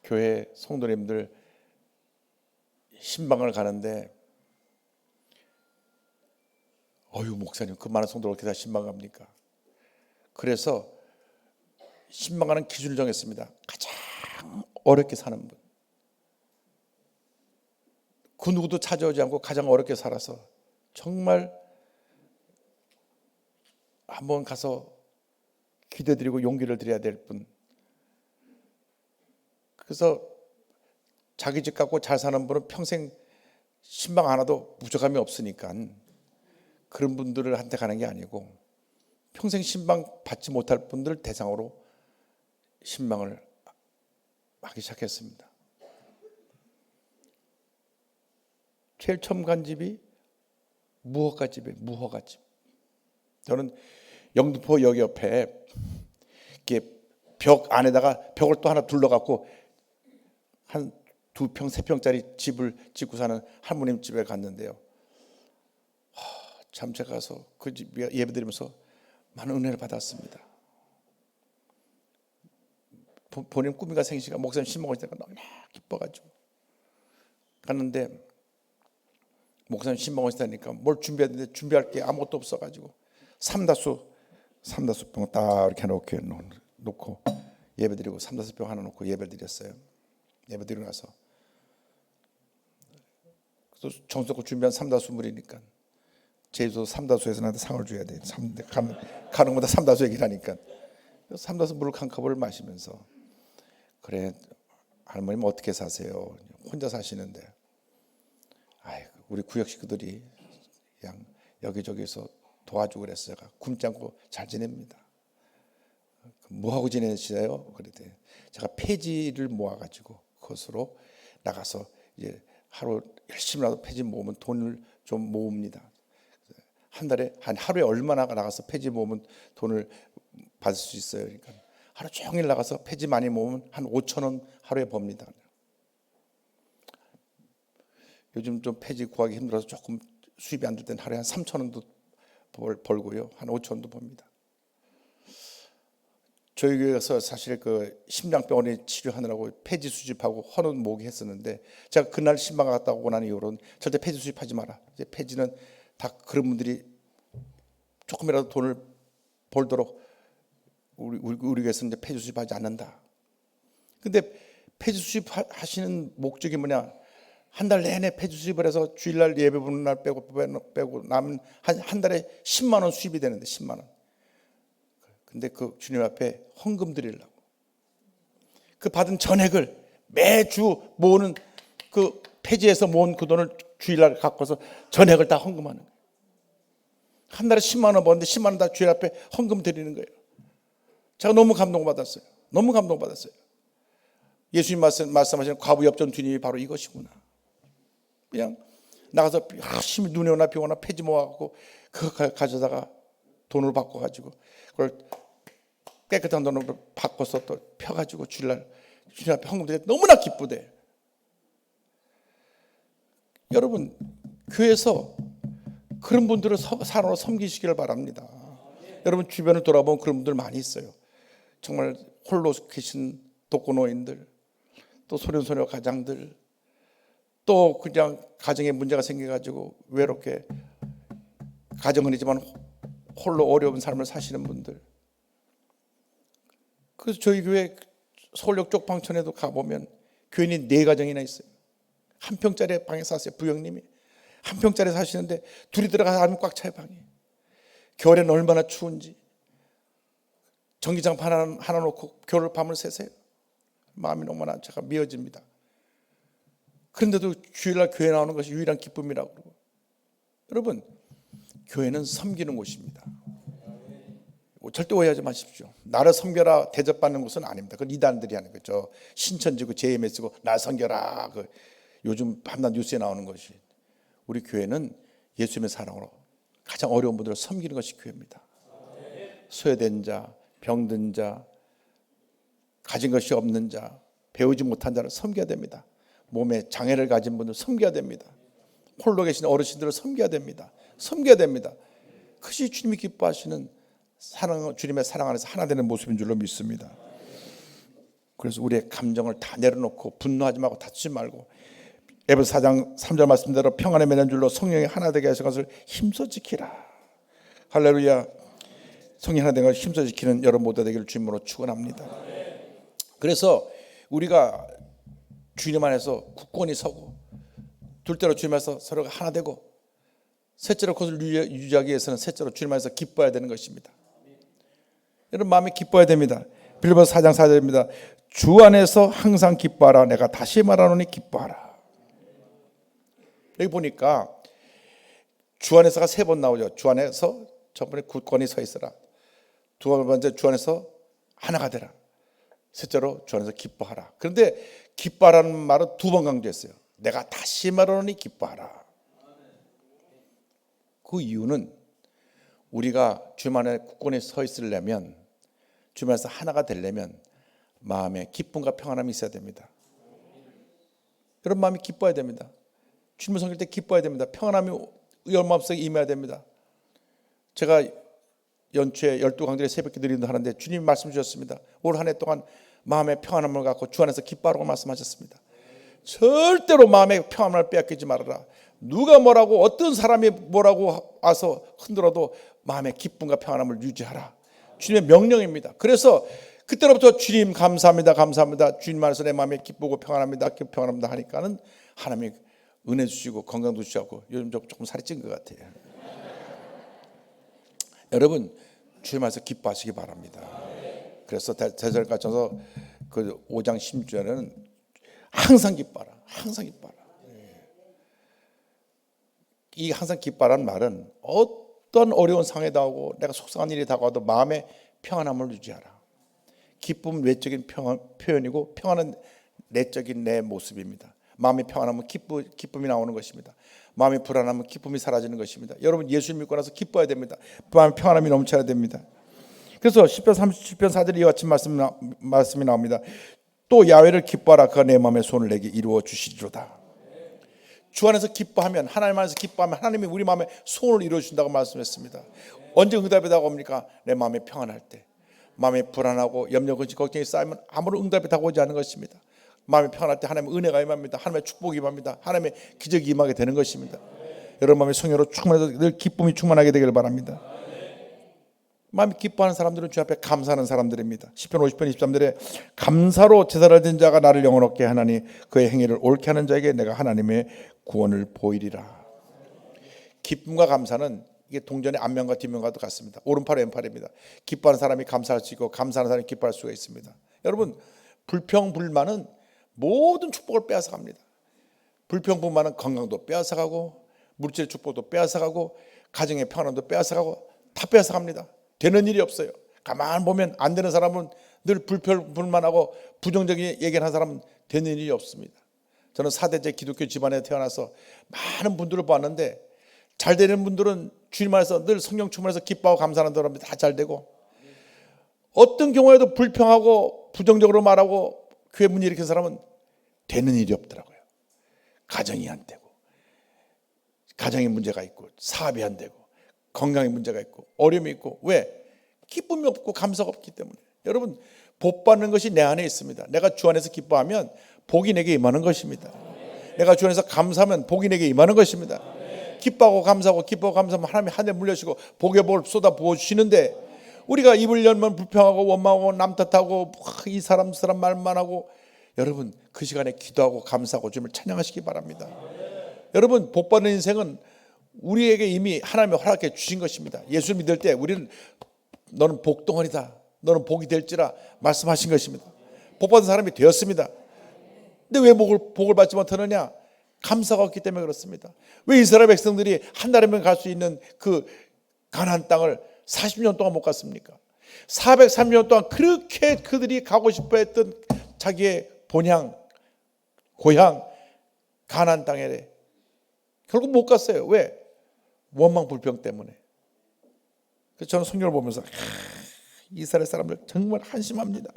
교회 성도님들 신방을 가는데 목사님 그 많은 성도를 어떻게 다 신방 갑니까? 그래서 신방 가는 기준을 정했습니다. 가장 어렵게 사는 분, 그 누구도 찾아오지 않고 가장 어렵게 살아서 정말 한번 가서 기도드리고 용기를 드려야 될 분. 그래서 자기 집 갖고 잘 사는 분은 평생 신방 하나도 부족함이 없으니까 그런 분들을 한테 가는 게 아니고 평생 신방 받지 못할 분들 대상으로 신방을 하기 시작했습니다. 제일 처음 간 집이 무허가 집이에요. 무허가 집. 저는 영등포역 옆에 이렇게 벽 안에다가 벽을 또 하나 둘러갖고 한 2평, 3평짜리 집을 짓고 사는 할머님 집에 갔는데요. 참 제가 가서 그 집 예배드리면서 많은 은혜를 받았습니다. 본인 꿈이가 생시가 목사님 신방을 때가 너무 기뻐가지고 갔는데 목사님 신방을 때니까 뭘 준비해야 되는데 준비할 게 아무것도 없어가지고 삼다수 병 딱 이렇게 놓고 예배드리고 삼다수 병 하나 놓고 예배드렸어요. 예배드리고 나서 정성껏 준비한 삼다수물이니까 제주도 삼다수에서 나한테 상을 줘야 돼. 가는 거다 삼다수 얘기라니까. 삼다수 물 한 컵을 마시면서 그래 할머님 어떻게 사세요? 혼자 사시는데 우리 구역 식구들이 그냥 여기저기서 도와주고 그랬어요. 제가 굶지 않고 잘 지냅니다. 뭐 하고 지내시나요? 그랬더니 제가 폐지를 모아가지고 그것으로 나가서 이제 하루 열심히라도 폐지 모으면 돈을 좀 모읍니다. 한 달에 하루에 얼마나 나가서 폐지 모으면 돈을 받을 수 있어요. 그러니까 하루 종일 나가서 폐지 많이 모으면 한 5,000원 하루에 법니다. 요즘 좀 폐지 구하기 힘들어서 조금 수입이 안 될 때는 하루에 한 3,000원도 벌고요. 한 5,000원도 법니다. 저희 교회에서 사실 그 심장병원에 치료하느라고 폐지 수집하고 헌옷 모으기 했었는데 제가 그날 신방 갔다 오고 난 이후로는 절대 폐지 수집하지 마라. 이제 폐지는 다 그런 분들이 조금이라도 돈을 벌도록 우리 교회에서는 이제 폐지 수집하지 않는다. 근데 폐지 수집하시는 목적이 뭐냐? 한 달 내내 폐지 수집을 해서 주일날 예배 부르는 날 빼고 남은 한 달에 10만 원 수입이 되는데 10만 원. 근데 그 주님 앞에 헌금 드리려고 그 받은 전액을 매주 모으는 그 폐지해서 모은 그 돈을 주일날 갖고서 전액을 다 헌금하는 거예요. 한 달에 10만 원 버는데 10만 원 다 주일 앞에 헌금 드리는 거예요. 제가 너무 감동받았어요. 너무 감동받았어요. 예수님 말씀하시는 과부 엽전 주님이 바로 이것이구나. 그냥 나가서 열심히 눈에 오나 비 오나 폐지 모아갖고 그거 가져다가 돈을 바꿔가지고 그걸 깨끗한 돈으로 바꿔서 또 펴가지고 주일날 주님 앞에 헌금 드리니까 너무나 기쁘대. 여러분 교회에서 그런 분들을 사랑으로 섬기시기를 바랍니다. 여러분 주변을 돌아보면 그런 분들 많이 있어요. 정말 홀로 계신 독거노인들, 또 소년소녀 가장들, 또 그냥 가정에 문제가 생겨가지고 외롭게 가정은 있지만 홀로 어려운 삶을 사시는 분들. 그래서 저희 교회 서울역 쪽방촌에도 가보면 교인이 4가정이나 있어요. 한 평짜리 방에 사세요. 부형님이 한 평짜리 사시는데 둘이 들어가서 하면 꽉 차요 방이. 겨울에는 얼마나 추운지 전기장판 하나 놓고 겨울 밤을 새세요. 마음이 너무나 제가 미어집니다. 그런데도 주일날 교회 나오는 것이 유일한 기쁨이라고 그러고. 여러분 교회는 섬기는 곳입니다. 절대 오해하지 마십시오. 나를 섬겨라 대접받는 곳은 아닙니다. 그건 이단들이 하는 거죠. 신천지고 JMS고 나 섬겨라. 그 요즘 밤낮 뉴스에 나오는 것이. 우리 교회는 예수님의 사랑으로 가장 어려운 분들을 섬기는 것이 교회입니다. 소외된 자, 병든 자, 가진 것이 없는 자, 배우지 못한 자를 섬겨야 됩니다. 몸에 장애를 가진 분들 섬겨야 됩니다. 홀로 계신 어르신들을 섬겨야 됩니다. 섬겨야 됩니다. 그것이 주님이 기뻐하시는 주님의 사랑 안에서 하나 되는 모습인 줄로 믿습니다. 그래서 우리의 감정을 다 내려놓고 분노하지 말고 다투지 말고 에베소 4장 3절 말씀대로 평안에 매는 줄로 성령이 하나 되게 하신 것을 힘써 지키라. 할렐루야. 성령이 하나 되는 것을 힘써 지키는 여러분 모두 되기를 주님으로 축원합니다. 그래서 우리가 주님 안에서 굳건히 서고 둘째로 주님 안에서 서로가 하나 되고, 셋째로 그것을 유지하기 위해서는 셋째로 주님 안에서 기뻐해야 되는 것입니다. 여러분 마음이 기뻐야 됩니다. 빌립보서 4장 4절입니다. 주 안에서 항상 기뻐하라. 내가 다시 말하노니 기뻐하라. 여기 보니까 주 안에서가 3번 나오죠. 주 안에서 첫 번째 굳건히 서 있어라. 두 번째 주 안에서 하나가 되라. 셋째로 주 안에서 기뻐하라. 그런데 기뻐하라는 말은 2번 강조했어요. 내가 다시 말하노니 기뻐하라. 그 이유는 우리가 주님 안에 굳건히 서 있으려면, 주님 안에서 하나가 되려면 마음에 기쁨과 평안함이 있어야 됩니다. 여러분 마음이 기뻐야 됩니다. 주님을 섬길 때 기뻐야 됩니다. 평안함이 마음속에 임해야 됩니다. 제가 연초에 12강들의 새벽 기도를 하는데 주님이 말씀 주셨습니다. 올 한 해 동안 마음의 평안함을 갖고 주 안에서 기뻐하라고 말씀하셨습니다. 절대로 마음의 평안함을 빼앗기지 말아라. 누가 뭐라고, 어떤 사람이 뭐라고 와서 흔들어도 마음의 기쁨과 평안함을 유지하라. 주님의 명령입니다. 그래서 그때로부터 주님 감사합니다, 감사합니다. 주님 안에서 내 마음이 기쁘고 평안합니다, 평안합니다 하니까는 하나님이 은혜 주시고 건강도 주시고, 요즘 조금 살이 찐 것 같아요. 여러분 주님 안에서 기뻐하시기 바랍니다. 그래서 대절가셔서 그 5장 16절에는 항상 기뻐하라, 항상 기뻐하라. 이 항상 기뻐하라는 말은 어떤 어려운 상황에 다가오고 내가 속상한 일이 다가와도 마음의 평안함을 유지하라. 기쁨은 외적인 표현이고 평안은 내적인 내 모습입니다. 마음의 평안하면 기쁨이 나오는 것입니다. 마음이 불안하면 기쁨이 사라지는 것입니다. 여러분 예수를 믿고 나서 기뻐야 됩니다. 마음의 평안함이 넘쳐야 됩니다. 그래서 10편 37편 4절에 이와 같은 말씀이 나옵니다. 또 야훼를 기뻐하라. 그가 내 마음의 소원을 내게 이루어 주시리로다. 주 안에서 기뻐하면, 하나님 안에서 기뻐하면 하나님이 우리 마음의 소원을 이루어 준다고 말씀했습니다. 언제 응답이 다가옵니까? 내 마음이 평안할 때. 마음이 불안하고 염려, 근심, 걱정이 쌓이면 아무런 응답이 다가오지 않은 것입니다. 마음이 평안할 때 하나님의 은혜가 임합니다. 하나님의 축복이 임합니다. 하나님의 기적이 임하게 되는 것입니다. 여러분 마음이 성령으로 충만해서 늘 기쁨이 충만하게 되기를 바랍니다. 마음이 기뻐하는 사람들은 주 앞에 감사하는 사람들입니다. 10편 50편 23절에 감사로 제사를 드린 자가 나를 영원롭게 하나니 그의 행위를 옳게 하는 자에게 내가 하나님의 구원을 보이리라. 기쁨과 감사는 이게 동전의 앞면과 뒷면과도 같습니다. 오른팔 왼팔입니다. 기뻐하는 사람이 감사할 수 있고 감사하는 사람이 기뻐할 수가 있습니다. 여러분 불평불만은 모든 축복을 빼앗아갑니다. 불평불만은 건강도 빼앗아가고 물질 축복도 빼앗아가고 가정의 평안도 빼앗아가고 다 빼앗아갑니다. 되는 일이 없어요. 가만 보면 안 되는 사람은 늘 불평불만하고 부정적인 얘기를 하는 사람은 되는 일이 없습니다. 저는 4대째 기독교 집안에 태어나서 많은 분들을 봤는데 잘 되는 분들은 주님 안에서 늘 성령 충만해서 기뻐하고 감사하는 사람들이 다 잘 되고, 어떤 경우에도 불평하고 부정적으로 말하고 교회 문제 일으킨 사람은 되는 일이 없더라고요. 가정이 안 되고, 가정에 문제가 있고, 사업이 안 되고, 건강에 문제가 있고, 어려움이 있고. 왜? 기쁨이 없고 감사가 없기 때문에. 여러분 복 받는 것이 내 안에 있습니다. 내가 주 안에서 기뻐하면 복이 내게 임하는 것입니다. 내가 주 안에서 감사하면 복이 내게 임하는 것입니다. 기뻐하고 감사하고 기뻐하고 감사하면 하나님이 하늘에 물려주시고 복의 복을 쏟아 부어주시는데, 우리가 입을 열면 불평하고 원망하고 남 탓하고 이 사람 말만 하고, 여러분 그 시간에 기도하고 감사하고 주님을 찬양하시기 바랍니다. 여러분 복 받는 인생은 우리에게 이미 하나님이 허락해 주신 것입니다. 예수 믿을 때 우리는 너는 복덩어리다, 너는 복이 될지라 말씀하신 것입니다. 복 받은 사람이 되었습니다. 근데 왜 복을 받지 못하느냐? 감사가 없기 때문에 그렇습니다. 왜 이스라엘 백성들이 한 달이면 갈 수 있는 그 가나안 땅을 40년 동안 못 갔습니까? 430년 동안 그렇게 그들이 가고 싶어 했던 자기의 본향, 고향 가나안 땅에 결국 못 갔어요. 왜? 원망 불평 때문에. 그래서 저는 성경을 보면서 이스라엘 사람들 정말 한심합니다.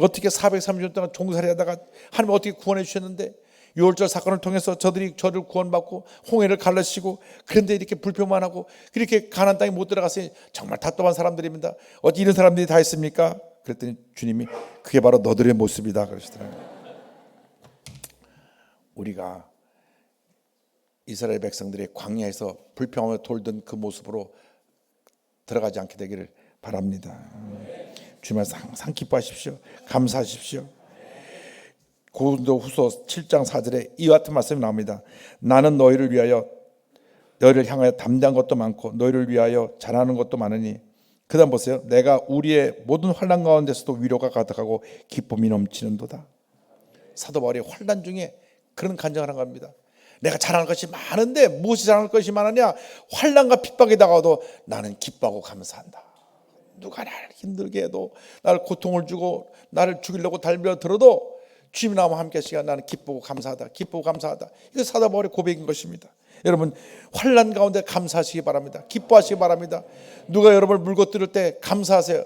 어떻게 430년 동안 종살이하다가 하나님 어떻게 구원해 주셨는데, 6월절 사건을 통해서 저를 구원받고 홍해를 갈라시고, 그런데 이렇게 불평만 하고 그렇게 가나안 땅에 못 들어갔으니 정말 답답한 사람들입니다. 어찌 이런 사람들이 다 있습니까? 그랬더니 주님이 그게 바로 너들의 모습이다 그러시더라고요. 우리가 이스라엘 백성들이 광야에서 불평하며 돌던 그 모습으로 들어가지 않게 되기를 바랍니다. 주님께서 항상 기뻐하십시오. 감사하십시오. 고린도후서 7장 4절에 이와 같은 말씀이 나옵니다. 나는 너희를 향하여 담대한 것도 많고 너희를 위하여 잘하는 것도 많으니, 그다음 보세요. 내가 우리의 모든 환난 가운데서도 위로가 가득하고 기쁨이 넘치는도다. 사도 바울이 환난 중에 그런 간증을 한 겁니다. 내가 잘하는 것이 많은데 무엇이 잘하는 것이 많으냐? 환난과 핍박이 다가와도 나는 기뻐하고 감사한다. 누가 나를 힘들게 해도, 나를 고통을 주고 나를 죽이려고 달려들어도 주님이 나와 함께 하시니까 나는 기쁘고 감사하다. 기쁘고 감사하다. 이거 사도 바울의 고백인 것입니다. 여러분, 환난 가운데 감사하시기 바랍니다. 기뻐하시기 바랍니다. 누가 여러분을 물고 뜯을 때 감사하세요.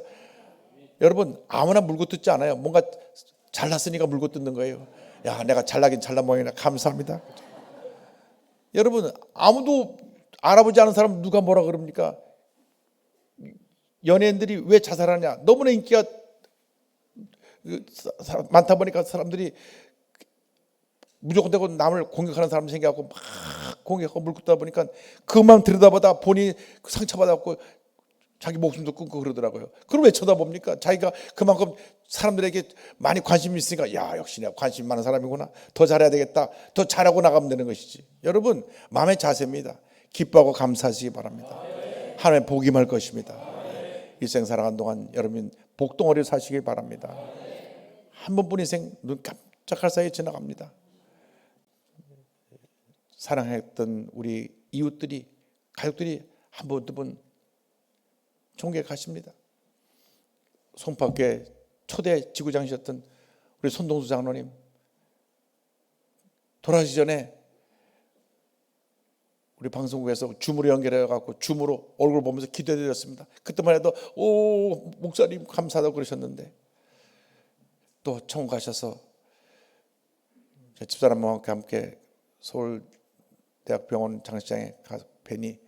여러분, 아무나 물고 뜯지 않아요. 뭔가 잘났으니까 물고 뜯는 거예요. 야, 내가 잘나긴 잘난 모양이나 감사합니다. 여러분, 아무도 알아보지 않은 사람 누가 뭐라 그럽니까? 연예인들이 왜 자살하냐? 너무나 인기가 많다 보니까 사람들이 무조건 되고 남을 공격하는 사람이 생겨갖고 막 공격하고 물고 뜯다 보니까 그만 들여다보다 보니 상처받았고 자기 목숨도 끊고 그러더라고요. 그럼 왜 쳐다봅니까? 자기가 그만큼 사람들에게 많이 관심이 있으니까, 야, 역시 내가 관심 많은 사람이구나, 더 잘해야 되겠다, 더 잘하고 나가면 되는 것이지. 여러분, 마음의 자세입니다. 기뻐하고 감사하시기 바랍니다. 하나님의 복이 임할 것입니다. 일생 살아간 동안 여러분 복덩어리를 사시기 바랍니다. 한 번뿐 인생 눈 깜짝할 사이에 지나갑니다. 사랑했던 우리 이웃들이, 가족들이 한 번 두 번 총계 가십니다. 송파교회 초대 지구장이셨던 우리 손동수 장로님 돌아가시기 전에 우리 방송국에서 줌으로 연결해 갖고 줌으로 얼굴 보면서 기도해드렸습니다. 그때만 해도 오, 목사님 감사하다고 그러셨는데, 또 천국 가셔서 제 집사람과 함께 서울대학병원 장례식장에 가서 뵈니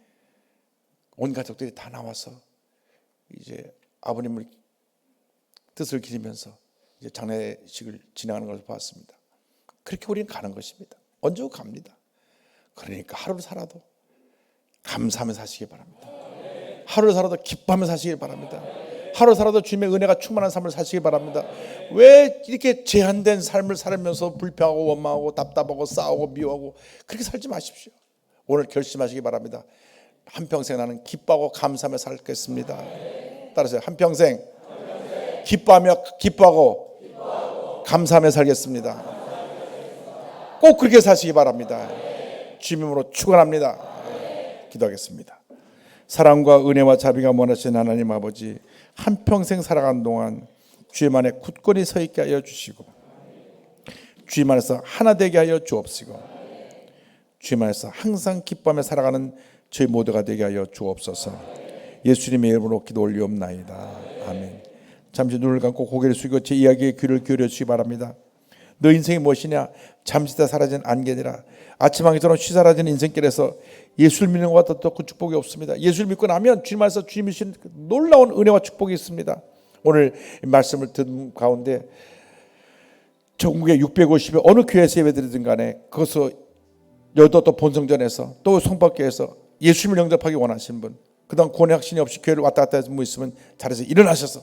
온 가족들이 다 나와서 이제 아버님을 뜻을 기리면서 이제 장례식을 진행하는 것을 봤습니다. 그렇게 우리는 가는 것입니다. 언제 갑니다. 그러니까 하루를 살아도 감사하며 사시기 바랍니다. 하루를 살아도 기뻐하며 사시기 바랍니다. 하루 살아도 주님의 은혜가 충만한 삶을 사시기 바랍니다. 왜 이렇게 제한된 삶을 살면서 불평하고 원망하고 답답하고 싸우고 미워하고 그렇게 살지 마십시오. 오늘 결심하시기 바랍니다. 한평생 나는 기뻐하고 감사하며 살겠습니다. 따라서 한평생 기뻐하고 감사하며 살겠습니다. 꼭 그렇게 사시기 바랍니다. 주님으로 축원합니다. 기도하겠습니다. 사랑과 은혜와 자비가 원하시는 하나님 아버지, 한평생 살아간 동안 주님 안에 굳건히 서 있게 하여 주시고, 주님 안에서 하나 되게 하여 주옵시고, 주님 안에서 항상 기뻐하며 살아가는 저희 모두가 되게 하여 주옵소서. 예수님의 이름으로 기도 올리옵나이다. 아멘. 잠시 눈을 감고 고개를 숙이고 제 이야기에 귀를 기울여 주시기 바랍니다. 너 인생이 무엇이냐? 잠시 다 사라진 안개니라. 아침항에처럼 쉬사라지는 인생길에서 예수를 믿는 것보다 더 큰 축복이 없습니다. 예수를 믿고 나면 주님 안에서 주님이 주신 놀라운 은혜와 축복이 있습니다. 오늘 말씀을 듣는 가운데 전국에 650여 어느 교회에서 예배드리든 간에 그것을 여도 또 본성전에서 또 송파교회에서 예수님을 영접하기 원하시는 분, 그다음 고뇌 확신이 없이 교회를 왔다 갔다 해서 뭐 있으면 자리에서 일어나셔서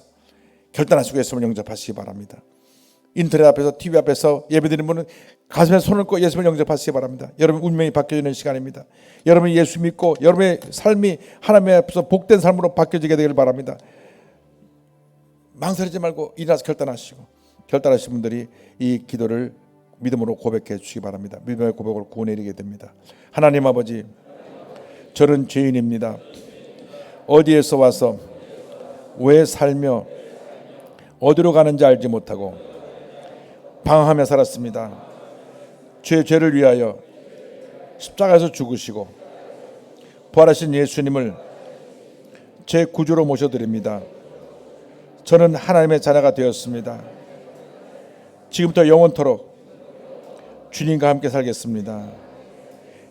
결단하시고 예수님을 영접하시기 바랍니다. 인터넷 앞에서 TV 앞에서 예배드리는 분은 가슴에 손을 꽂고 예수님을 영접하시기 바랍니다. 여러분 운명이 바뀌어지는 시간입니다. 여러분이 예수 믿고 여러분의 삶이 하나님 앞에서 복된 삶으로 바뀌어지게 되길 바랍니다. 망설이지 말고 일어나서 결단하신 분들이 이 기도를 믿음으로 고백해 주시기 바랍니다. 믿음의 고백으로 구원에 이르게 됩니다. 하나님 아버지, 저는 죄인입니다. 어디에서 와서 왜 살며 어디로 가는지 알지 못하고 방황하며 살았습니다. 제 죄를 위하여 십자가에서 죽으시고 부활하신 예수님을 제 구주로 모셔드립니다. 저는 하나님의 자녀가 되었습니다. 지금부터 영원토록 주님과 함께 살겠습니다.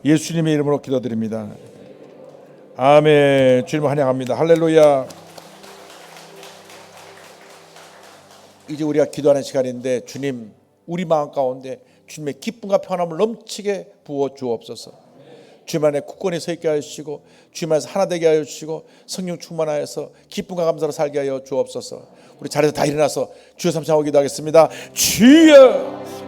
예수님의 이름으로 기도드립니다. 아멘. 주님을 환영합니다. 할렐루야. 이제 우리가 기도하는 시간인데, 주님, 우리 마음 가운데 주님의 기쁨과 평안함을 넘치게 부어 주옵소서. 주님 안에 굳건히 서 있게 하여 주시고, 주님 안에서 하나 되게 하여 주시고, 성령 충만하여서 기쁨과 감사로 살게 하여 주옵소서. 우리 자리에서 다 일어나서 주여 삼창하고 기도하겠습니다. 주여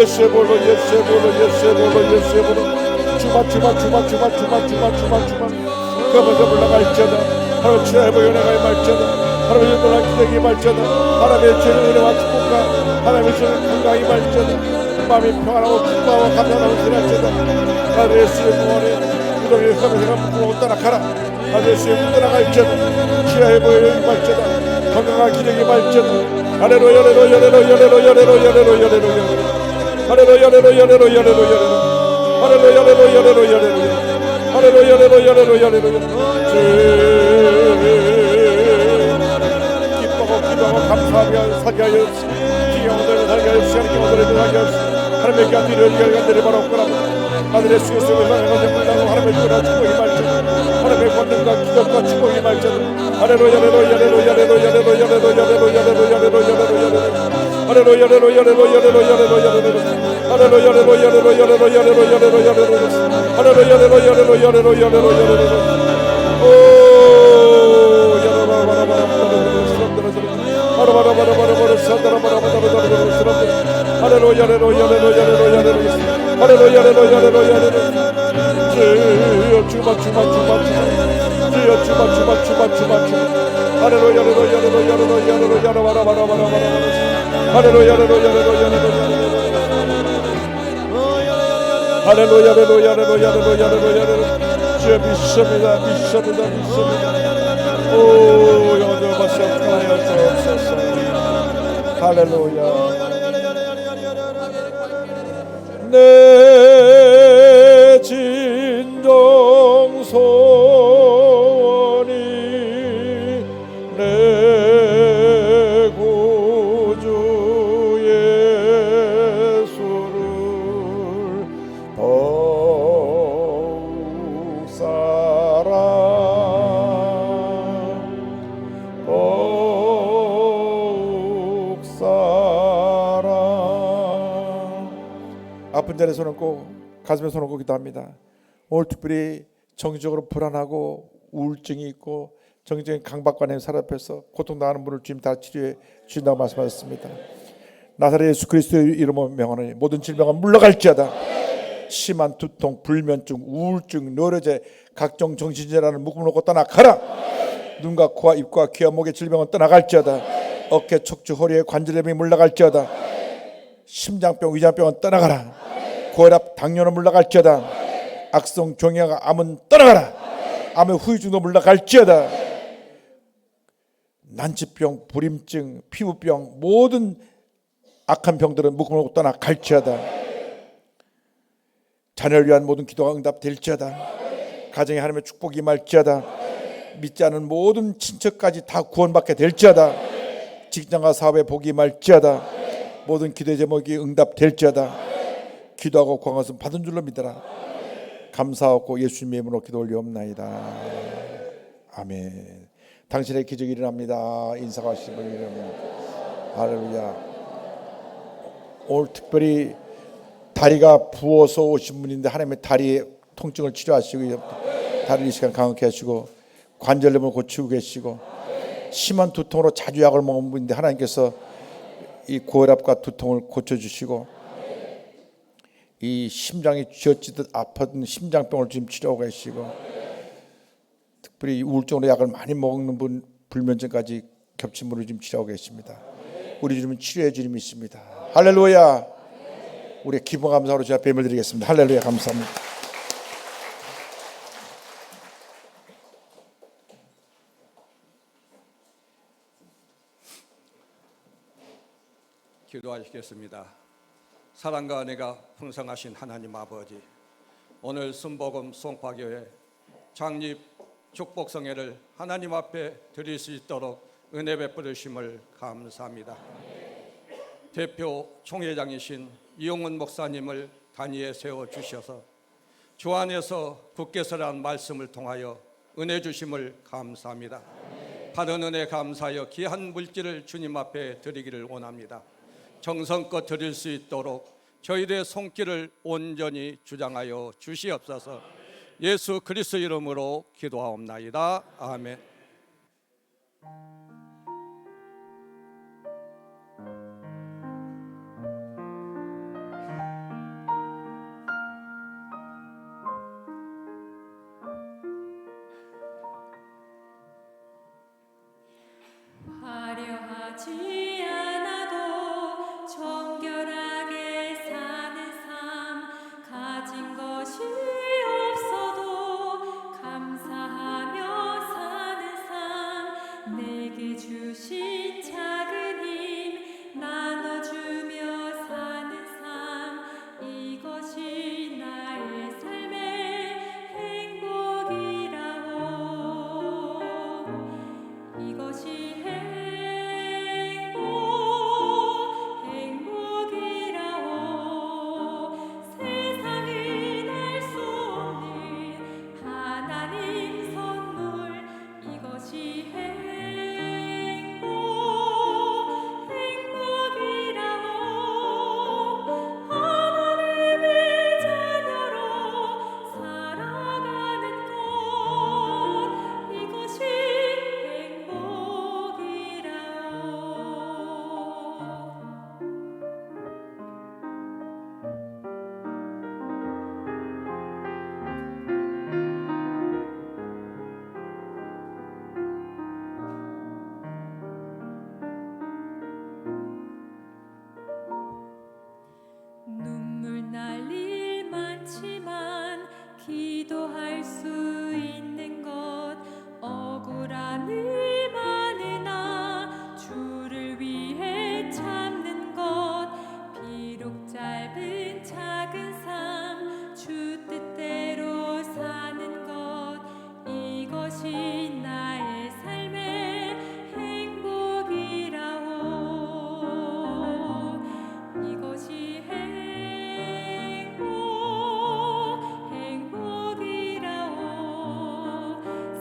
예수의볼로 주마 그먼저 물러갈지어다. 하나님 주의 회복의 은혜가 임할지어다. 하나님의 놀란 기적이 임할지어다. 하나님의 주의 은혜와 축복과 하나님의 주의 건강이 임할지어다. 마음이 평안하고 기뻐하고 감사하고 지날지어다. 하나님 예수의 구원에 무덤의 흑암에서 묶고 떠나가라. 하나님 예수의 문 떠나갈지어다. 주의 회복의 임할지어다. 건강한 기적이 임할지어다. 할렐루야 할렐루야 할렐루야 할렐루야 할렐루야 할렐루야 할렐루야 할렐루야 할렐루야 기뻐하고 기도하고 감사하며 살게 하여 주시고 기경원들을 살게 하여 주시고 기경원들을 살게 하여 주시고 하나님의 곁들을 열간들을 바라옵거나 하늘의 수의 속에서 해가 되물라고 하나님의 주라 축복이 말지어다. 하나님의 권능과 기적과 축복이 말지어다. 할렐루야 할렐루야 할렐루야 할렐루야 할렐루야 할렐루야 할렐루야 할렐루야 주여 믿습니다. 오 영원히 말씀 하여 주옵소서. 할렐루야. 내 진정 소원이 내 구주 예수를 더욱 사랑. 아픈 자리에 손을 얹고 가슴에 손을 얹고 기도합니다. 오늘 특별히 정신적으로 불안하고 우울증이 있고 정신적인 강박관에 사로잡혀서 고통당하는 분을 주님 다 치료해 주신다고 말씀하셨습니다. 나사렛 예수 그리스도의 이름으로 명하노니 모든 질병은 물러갈지어다. 심한 두통, 불면증, 우울증, 뇌로제, 각종 정신질환을 묶어 놓고 떠나가라. 눈과 코와 입과 귀와 목의 질병은 떠나갈지어다. 어깨, 척추, 허리의 관절염이 물러갈지어다. 심장병, 위장병은 떠나가라. 고혈압, 당뇨는 물러갈지어다. 악성 종양과 암은 떠나가라. 암의 후유증도 물러갈지어다. 난치병, 불임증, 피부병, 모든 악한 병들은 묶어놓고 떠나갈지어다. 자녀를 위한 모든 기도가 응답될지어다. 가정에 하나님의 축복이 임할지어다. 믿지 않은 모든 친척까지 다 구원받게 될지어다. 직장과 사업에 복이 임할지어다. 모든 기도의 제목이 응답될지어다. 기도하고 구한 것은 받은 줄로 믿어라. 감사하고 예수님의 이름으로 기도 올리옵나이다. 아멘. 당신의 기적이 일어납니다. 인사가 하시는 분이 일어납니다. 할렐루야. 오늘 특별히 다리가 부어서 오신 분인데 하나님의 다리의 통증을 치료하시고 다리 이 시간 강하게 하시고 관절염을 고치고 계시고 심한 두통으로 자주 약을 먹은 분인데 하나님께서 이 고혈압과 두통을 고쳐주시고 이 심장이 쥐어지듯 아팠던 심장병을 지금 치료하고 계시고 특별히 우울증으로 약을 많이 먹는 분 불면증까지 겹친 분을 지금 치료하고 계십니다. 우리 주님은 치료의 주님이 있습니다. 할렐루야. 우리 기쁨 감사로 제가 뱀을 드리겠습니다. 할렐루야. 감사합니다. 기도하시겠습니다. 사랑과 은혜가 풍성하신 하나님 아버지, 오늘 순복음 송파교회 창립 축복성회를 하나님 앞에 드릴 수 있도록 은혜 베푸심을 감사합니다. 대표 총회장이신 이용훈 목사님을 단위에 세워주셔서 주 안에서 굳게 서라는 말씀을 통하여 은혜 주심을 감사합니다. 받은 은혜 감사하여 귀한 물질을 주님 앞에 드리기를 원합니다. 정성껏 드릴 수 있도록 저희들의 손길을 온전히 주장하여 주시옵소서. 예수 그리스도 이름으로 기도하옵나이다. 아멘. 어렵지 않아도 정결하게 사는 삶, 가진 것이 없어도 감사하며 사는 삶, 내게 주신 작은 힘 나눠주며 사는 삶, 이것이 나의 삶의 행복이라오. 이것이 행복이라오. 세상은 알 수 없는 하나님 선물, 이것이 행복이라오. 하나님의 자녀로 살아가는 것, 이것이 행복이라오. 눈물 날 일 많지만 기도할 수 있는 것, 억울한 일 많으나 주를 위해 참는 것, 비록 짧은 작은 삶 주 뜻대로 사는 것, 이것이 나의 삶의 행복이라오. 이것이 행복이라오.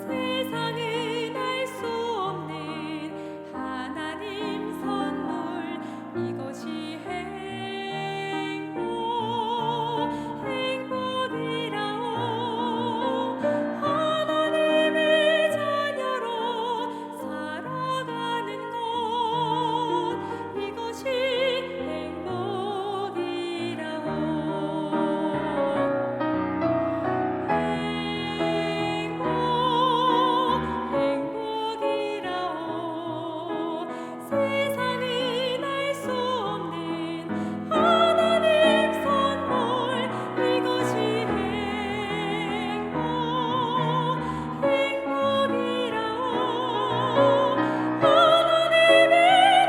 세상은 알 수 없는 하나님 선물, 이것이 행복이라오. 하나님의 자녀로 살아가는 것, 이것이 행복이라오. 행복이라오. 세상은 알 수 없는 하나님 선물, 이것이 행복이라오. 하나님의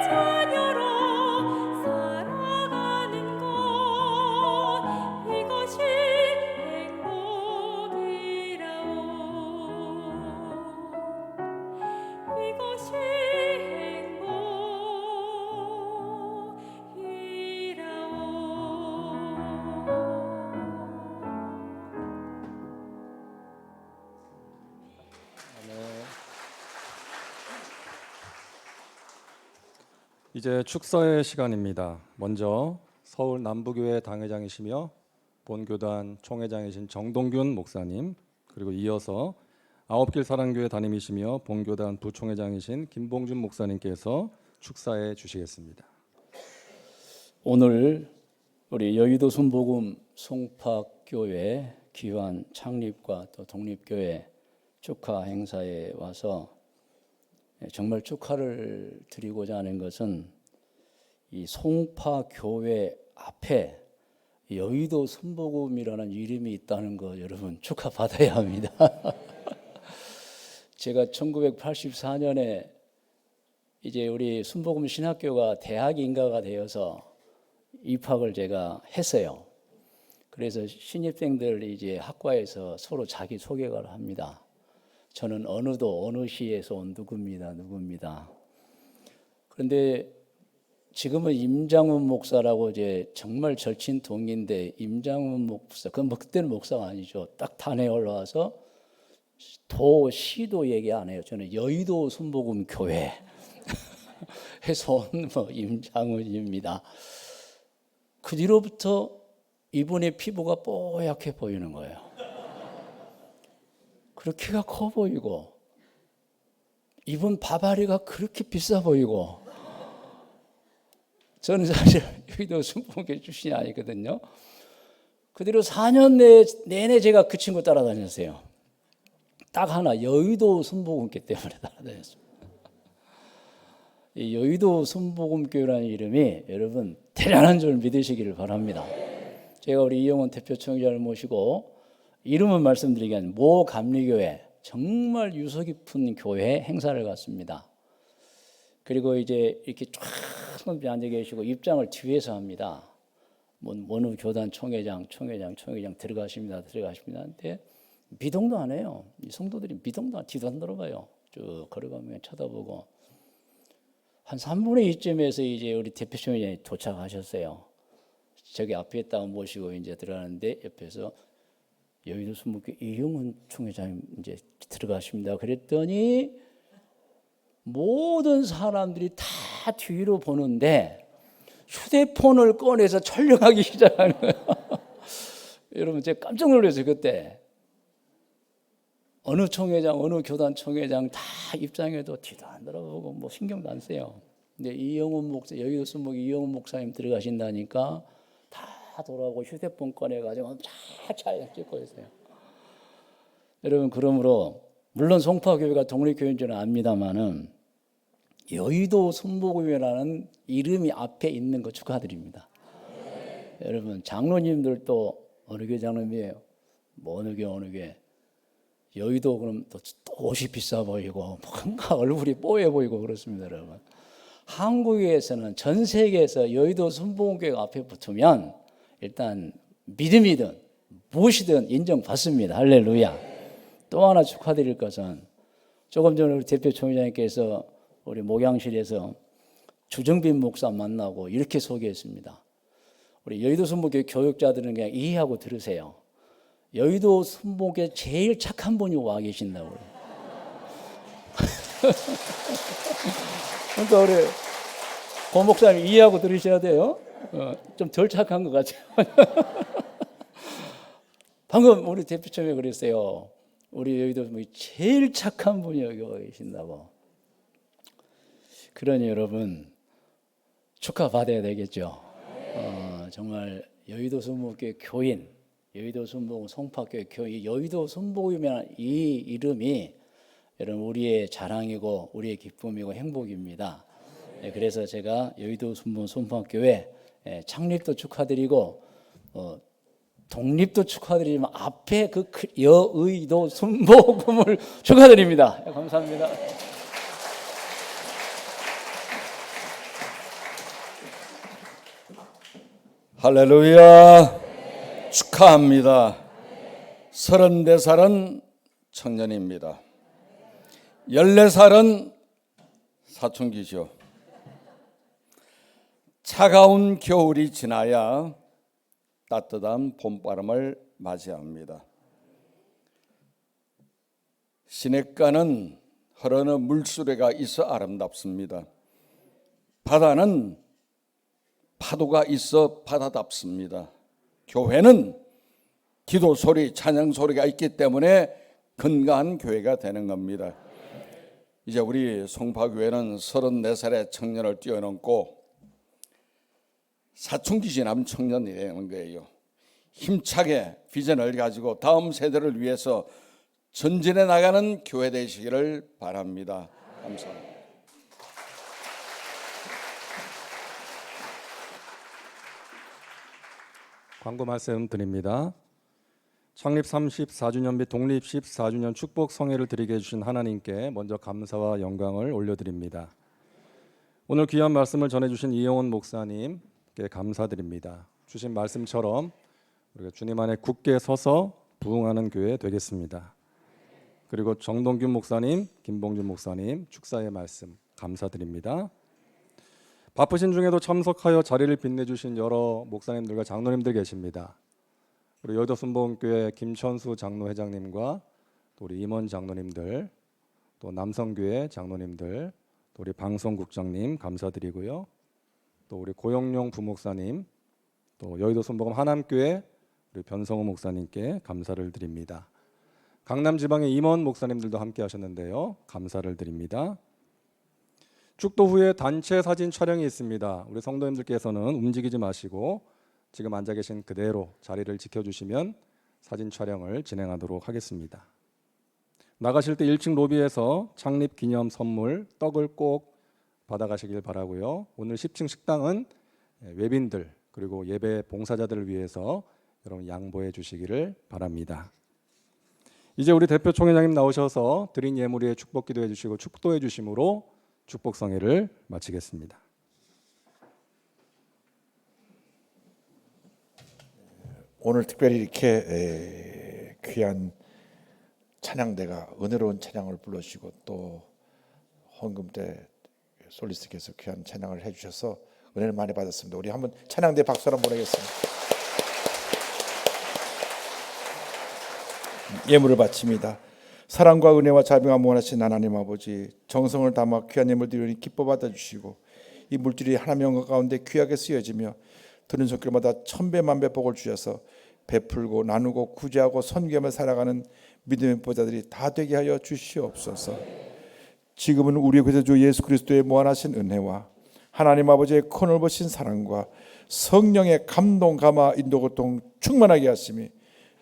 자녀로 살아가는 것, 이것이 행복이라오. 이것이 이제 축사의 시간입니다. 먼저 서울 남부교회 당회장이시며 본교단 총회장이신 정동균 목사님, 그리고 이어서 아홉길 사랑교회 담임이시며 본교단 부총회장이신 김봉준 목사님께서 축사해 주시겠습니다. 오늘 우리 여의도 순복음 송파교회 귀환 창립과 또 독립교회 축하 행사에 와서 정말 축하를 드리고자 하는 것은 이 송파교회 앞에 여의도 순복음이라는 이름이 있다는 거 여러분 축하받아야 합니다. 제가 1984년에 이제 우리 순복음 신학교가 대학 인가가 되어서 입학을 제가 했어요. 그래서 신입생들 이제 학과에서 서로 자기 소개를 합니다. 저는 어느도 어느 시에서 온 누구입니다. 그런데 지금은 임장훈 목사라고 이제 정말 절친 동인데, 임장훈 목사, 그때는 목사가 아니죠. 딱 단에 올라와서 시도 얘기 안 해요. 저는 여의도 순복음 교회 해서 온 임장훈입니다. 그 뒤로부터 이분의 피부가 뽀얗게 보이는 거예요. 그리고 키가 커 보이고, 이분 바바리가 그렇게 비싸 보이고. 저는 사실 여의도 순복음교회 출신이 아니거든요. 그 뒤로 4년 내내 제가 그 친구 따라다녔어요. 딱 하나, 여의도 순복음교회 때문에 따라다녔습니다. 이 여의도 순복음교회라는 이름이 여러분 대단한 줄 믿으시기를 바랍니다. 제가 우리 이영원 대표 총회장을 모시고 이름은 말씀드리기 아니라 모 감리교회 정말 유서 깊은 교회 행사를 갔습니다. 그리고 이제 이렇게 쫙 앉아 계시고 입장을 뒤에서 합니다. 어느 교단 총회장 들어가십니다. 근데 미동도 안 해요. 이 성도들이 미동도 뒤도 안 들어가요. 쭉 걸어가면 쳐다보고 한 3분의 2쯤에서 이제 우리 대표 총회장이 도착하셨어요. 저기 앞에 있다가 모시고 이제 들어가는데 옆에서 여의도 순복음교회 이영훈 총회장님 이제 들어가십니다. 그랬더니 모든 사람들이 다 뒤로 보는데 휴대폰을 꺼내서 촬영하기 시작하는 거예요. 여러분 제가 깜짝 놀랐어요. 그때 어느 총회장, 어느 교단 총회장 다 입장해도 뒤도 안 돌아보고 뭐 신경도 안 써요. 근데 이영훈 목사, 여의도 순복음 이영훈 목사님 들어가신다니까 다 돌아오고 휴대폰 꺼내가지고 쫙 찍고 있어요. 여러분 그러므로 물론 송파교회가 독립교회인 줄은 압니다만은 여의도 순복음이라는 이름이 앞에 있는 거 축하드립니다. 여러분 장로님들도 어느 교회 장로님이에요? 뭐 어느 교회 여의도 그럼 또 옷이 비싸 보이고 뭔가 얼굴이 뽀해 보이고 그렇습니다. 여러분 한국에서는 전 세계에서 여의도 순복음교회가 앞에 붙으면 일단 믿음이든 무엇이든 인정받습니다. 할렐루야. 또 하나 축하드릴 것은 조금 전에 우리 대표 총회장님께서 우리 목양실에서 주정빈 목사 만나고 이렇게 소개했습니다. 우리 여의도 순복음교회 교육자들은 그냥 이해하고 들으세요. 여의도 순복음교회 제일 착한 분이 와 계신다고요. 그러니까 우리 고 목사님 이해하고 들으셔야 돼요. 좀 덜 착한 것 같아요. 방금 우리 대표총회 그랬어요. 우리 여의도 제일 착한 분이 여기 와 계신다고. 그러니 여러분 축하받아야 되겠죠. 정말 여의도 순복음교회 교인, 여의도 순복음 송파교회 교인, 여의도 순복음이라는 이 이름이 여러분 우리의 자랑이고 우리의 기쁨이고 행복입니다. 그래서 제가 여의도 순복음 송파교회 창립도 축하드리고 독립도 축하드리지만 앞에 그 여의도 순복음을 축하드립니다. 감사합니다. 할렐루야. 축하합니다. 34살은 청년입니다. 14살은 사춘기죠. 차가운 겨울이 지나야 따뜻한 봄바람을 맞이합니다. 시냇가는 흐르는 물수레가 있어 아름답습니다. 바다는 파도가 있어 바다답습니다. 교회는 기도 소리, 찬양 소리가 있기 때문에 건강한 교회가 되는 겁니다. 이제 우리 송파교회는 34살의 청년을 뛰어넘고 사춘기 지나면 청년이 되는 거예요. 힘차게 비전을 가지고 다음 세대를 위해서 전진해 나가는 교회 되시기를 바랍니다. 감사합니다. 광고 말씀 드립니다. 창립 34주년 및 독립 14주년 축복 성회를 드리게 해주신 하나님께 먼저 감사와 영광을 올려드립니다. 오늘 귀한 말씀을 전해주신 이영훈 목사님께 감사드립니다. 주신 말씀처럼 우리가 주님 안에 굳게 서서 부흥하는 교회 되겠습니다. 그리고 정동균 목사님, 김봉준 목사님 축사의 말씀 감사드립니다. 바쁘신 중에도 참석하여 자리를 빛내주신 여러 목사님들과 장로님들 계십니다. 우리 여의도 순복음교회 김천수 장로 회장님과 또 우리 임원 장로님들, 또 남성교회 장로님들, 또 우리 방송국장님 감사드리고요. 또 우리 고영용 부목사님, 또 여의도 순복음 하남교회 우리 변성호 목사님께 감사를 드립니다. 강남 지방의 임원 목사님들도 함께 하셨는데요. 감사를 드립니다. 축도 후에 단체 사진 촬영이 있습니다. 우리 성도님들께서는 움직이지 마시고 지금 앉아 계신 그대로 자리를 지켜주시면 사진 촬영을 진행하도록 하겠습니다. 나가실 때 1층 로비에서 창립 기념 선물 떡을 꼭 받아가시길 바라고요. 오늘 10층 식당은 외빈들 그리고 예배 봉사자들을 위해서 여러분 양보해 주시기를 바랍니다. 이제 우리 대표 총회장님 나오셔서 드린 예물 위에 축복 기도해 주시고 축도해 주심으로 축복 성회를 마치겠습니다. 오늘 특별히 이렇게 귀한 찬양대가 은혜로운 찬양을 불러주시고 또 헌금 때 솔리스트께서 귀한 찬양을 해주셔서 은혜를 많이 받았습니다. 우리 한번 찬양대 박수 한번 보내겠습니다. 예물을 바칩니다. 사랑과 은혜와 자비가 무한하신 하나님 아버지, 정성을 담아 귀한 예물 드리니 기뻐 받아주시고 이 물질이 하나님의 영광 가운데 귀하게 쓰여지며 드는 손길마다 천배 만배 복을 주셔서 베풀고 나누고 구제하고 선교하며 살아가는 믿음의 보자들이 다 되게 하여 주시옵소서. 지금은 우리 구세주 예수 그리스도의 무한하신 은혜와 하나님 아버지의 크넓으신 사랑과 성령의 감동 감화 인도 고통 충만하게 하심이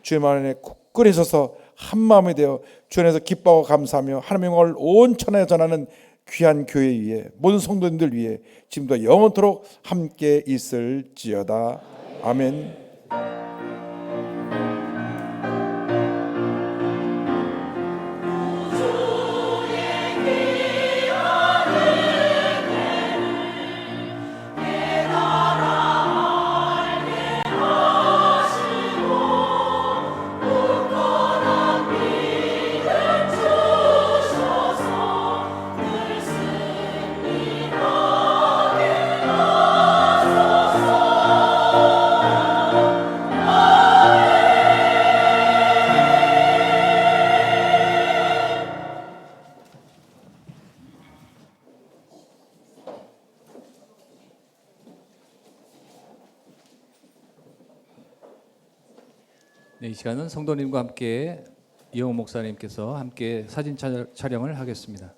주의 안에 굳건히 서서 한 마음이 되어 주 안에서 기뻐하고 감사하며 하나님의 영광을 온 천하에 전하는 귀한 교회 위에 모든 성도님들 위해 지금도 영원토록 함께 있을지어다. 아멘. 네, 이 시간은 성도님과 함께 이영호 목사님께서 함께 사진 촬영을 하겠습니다.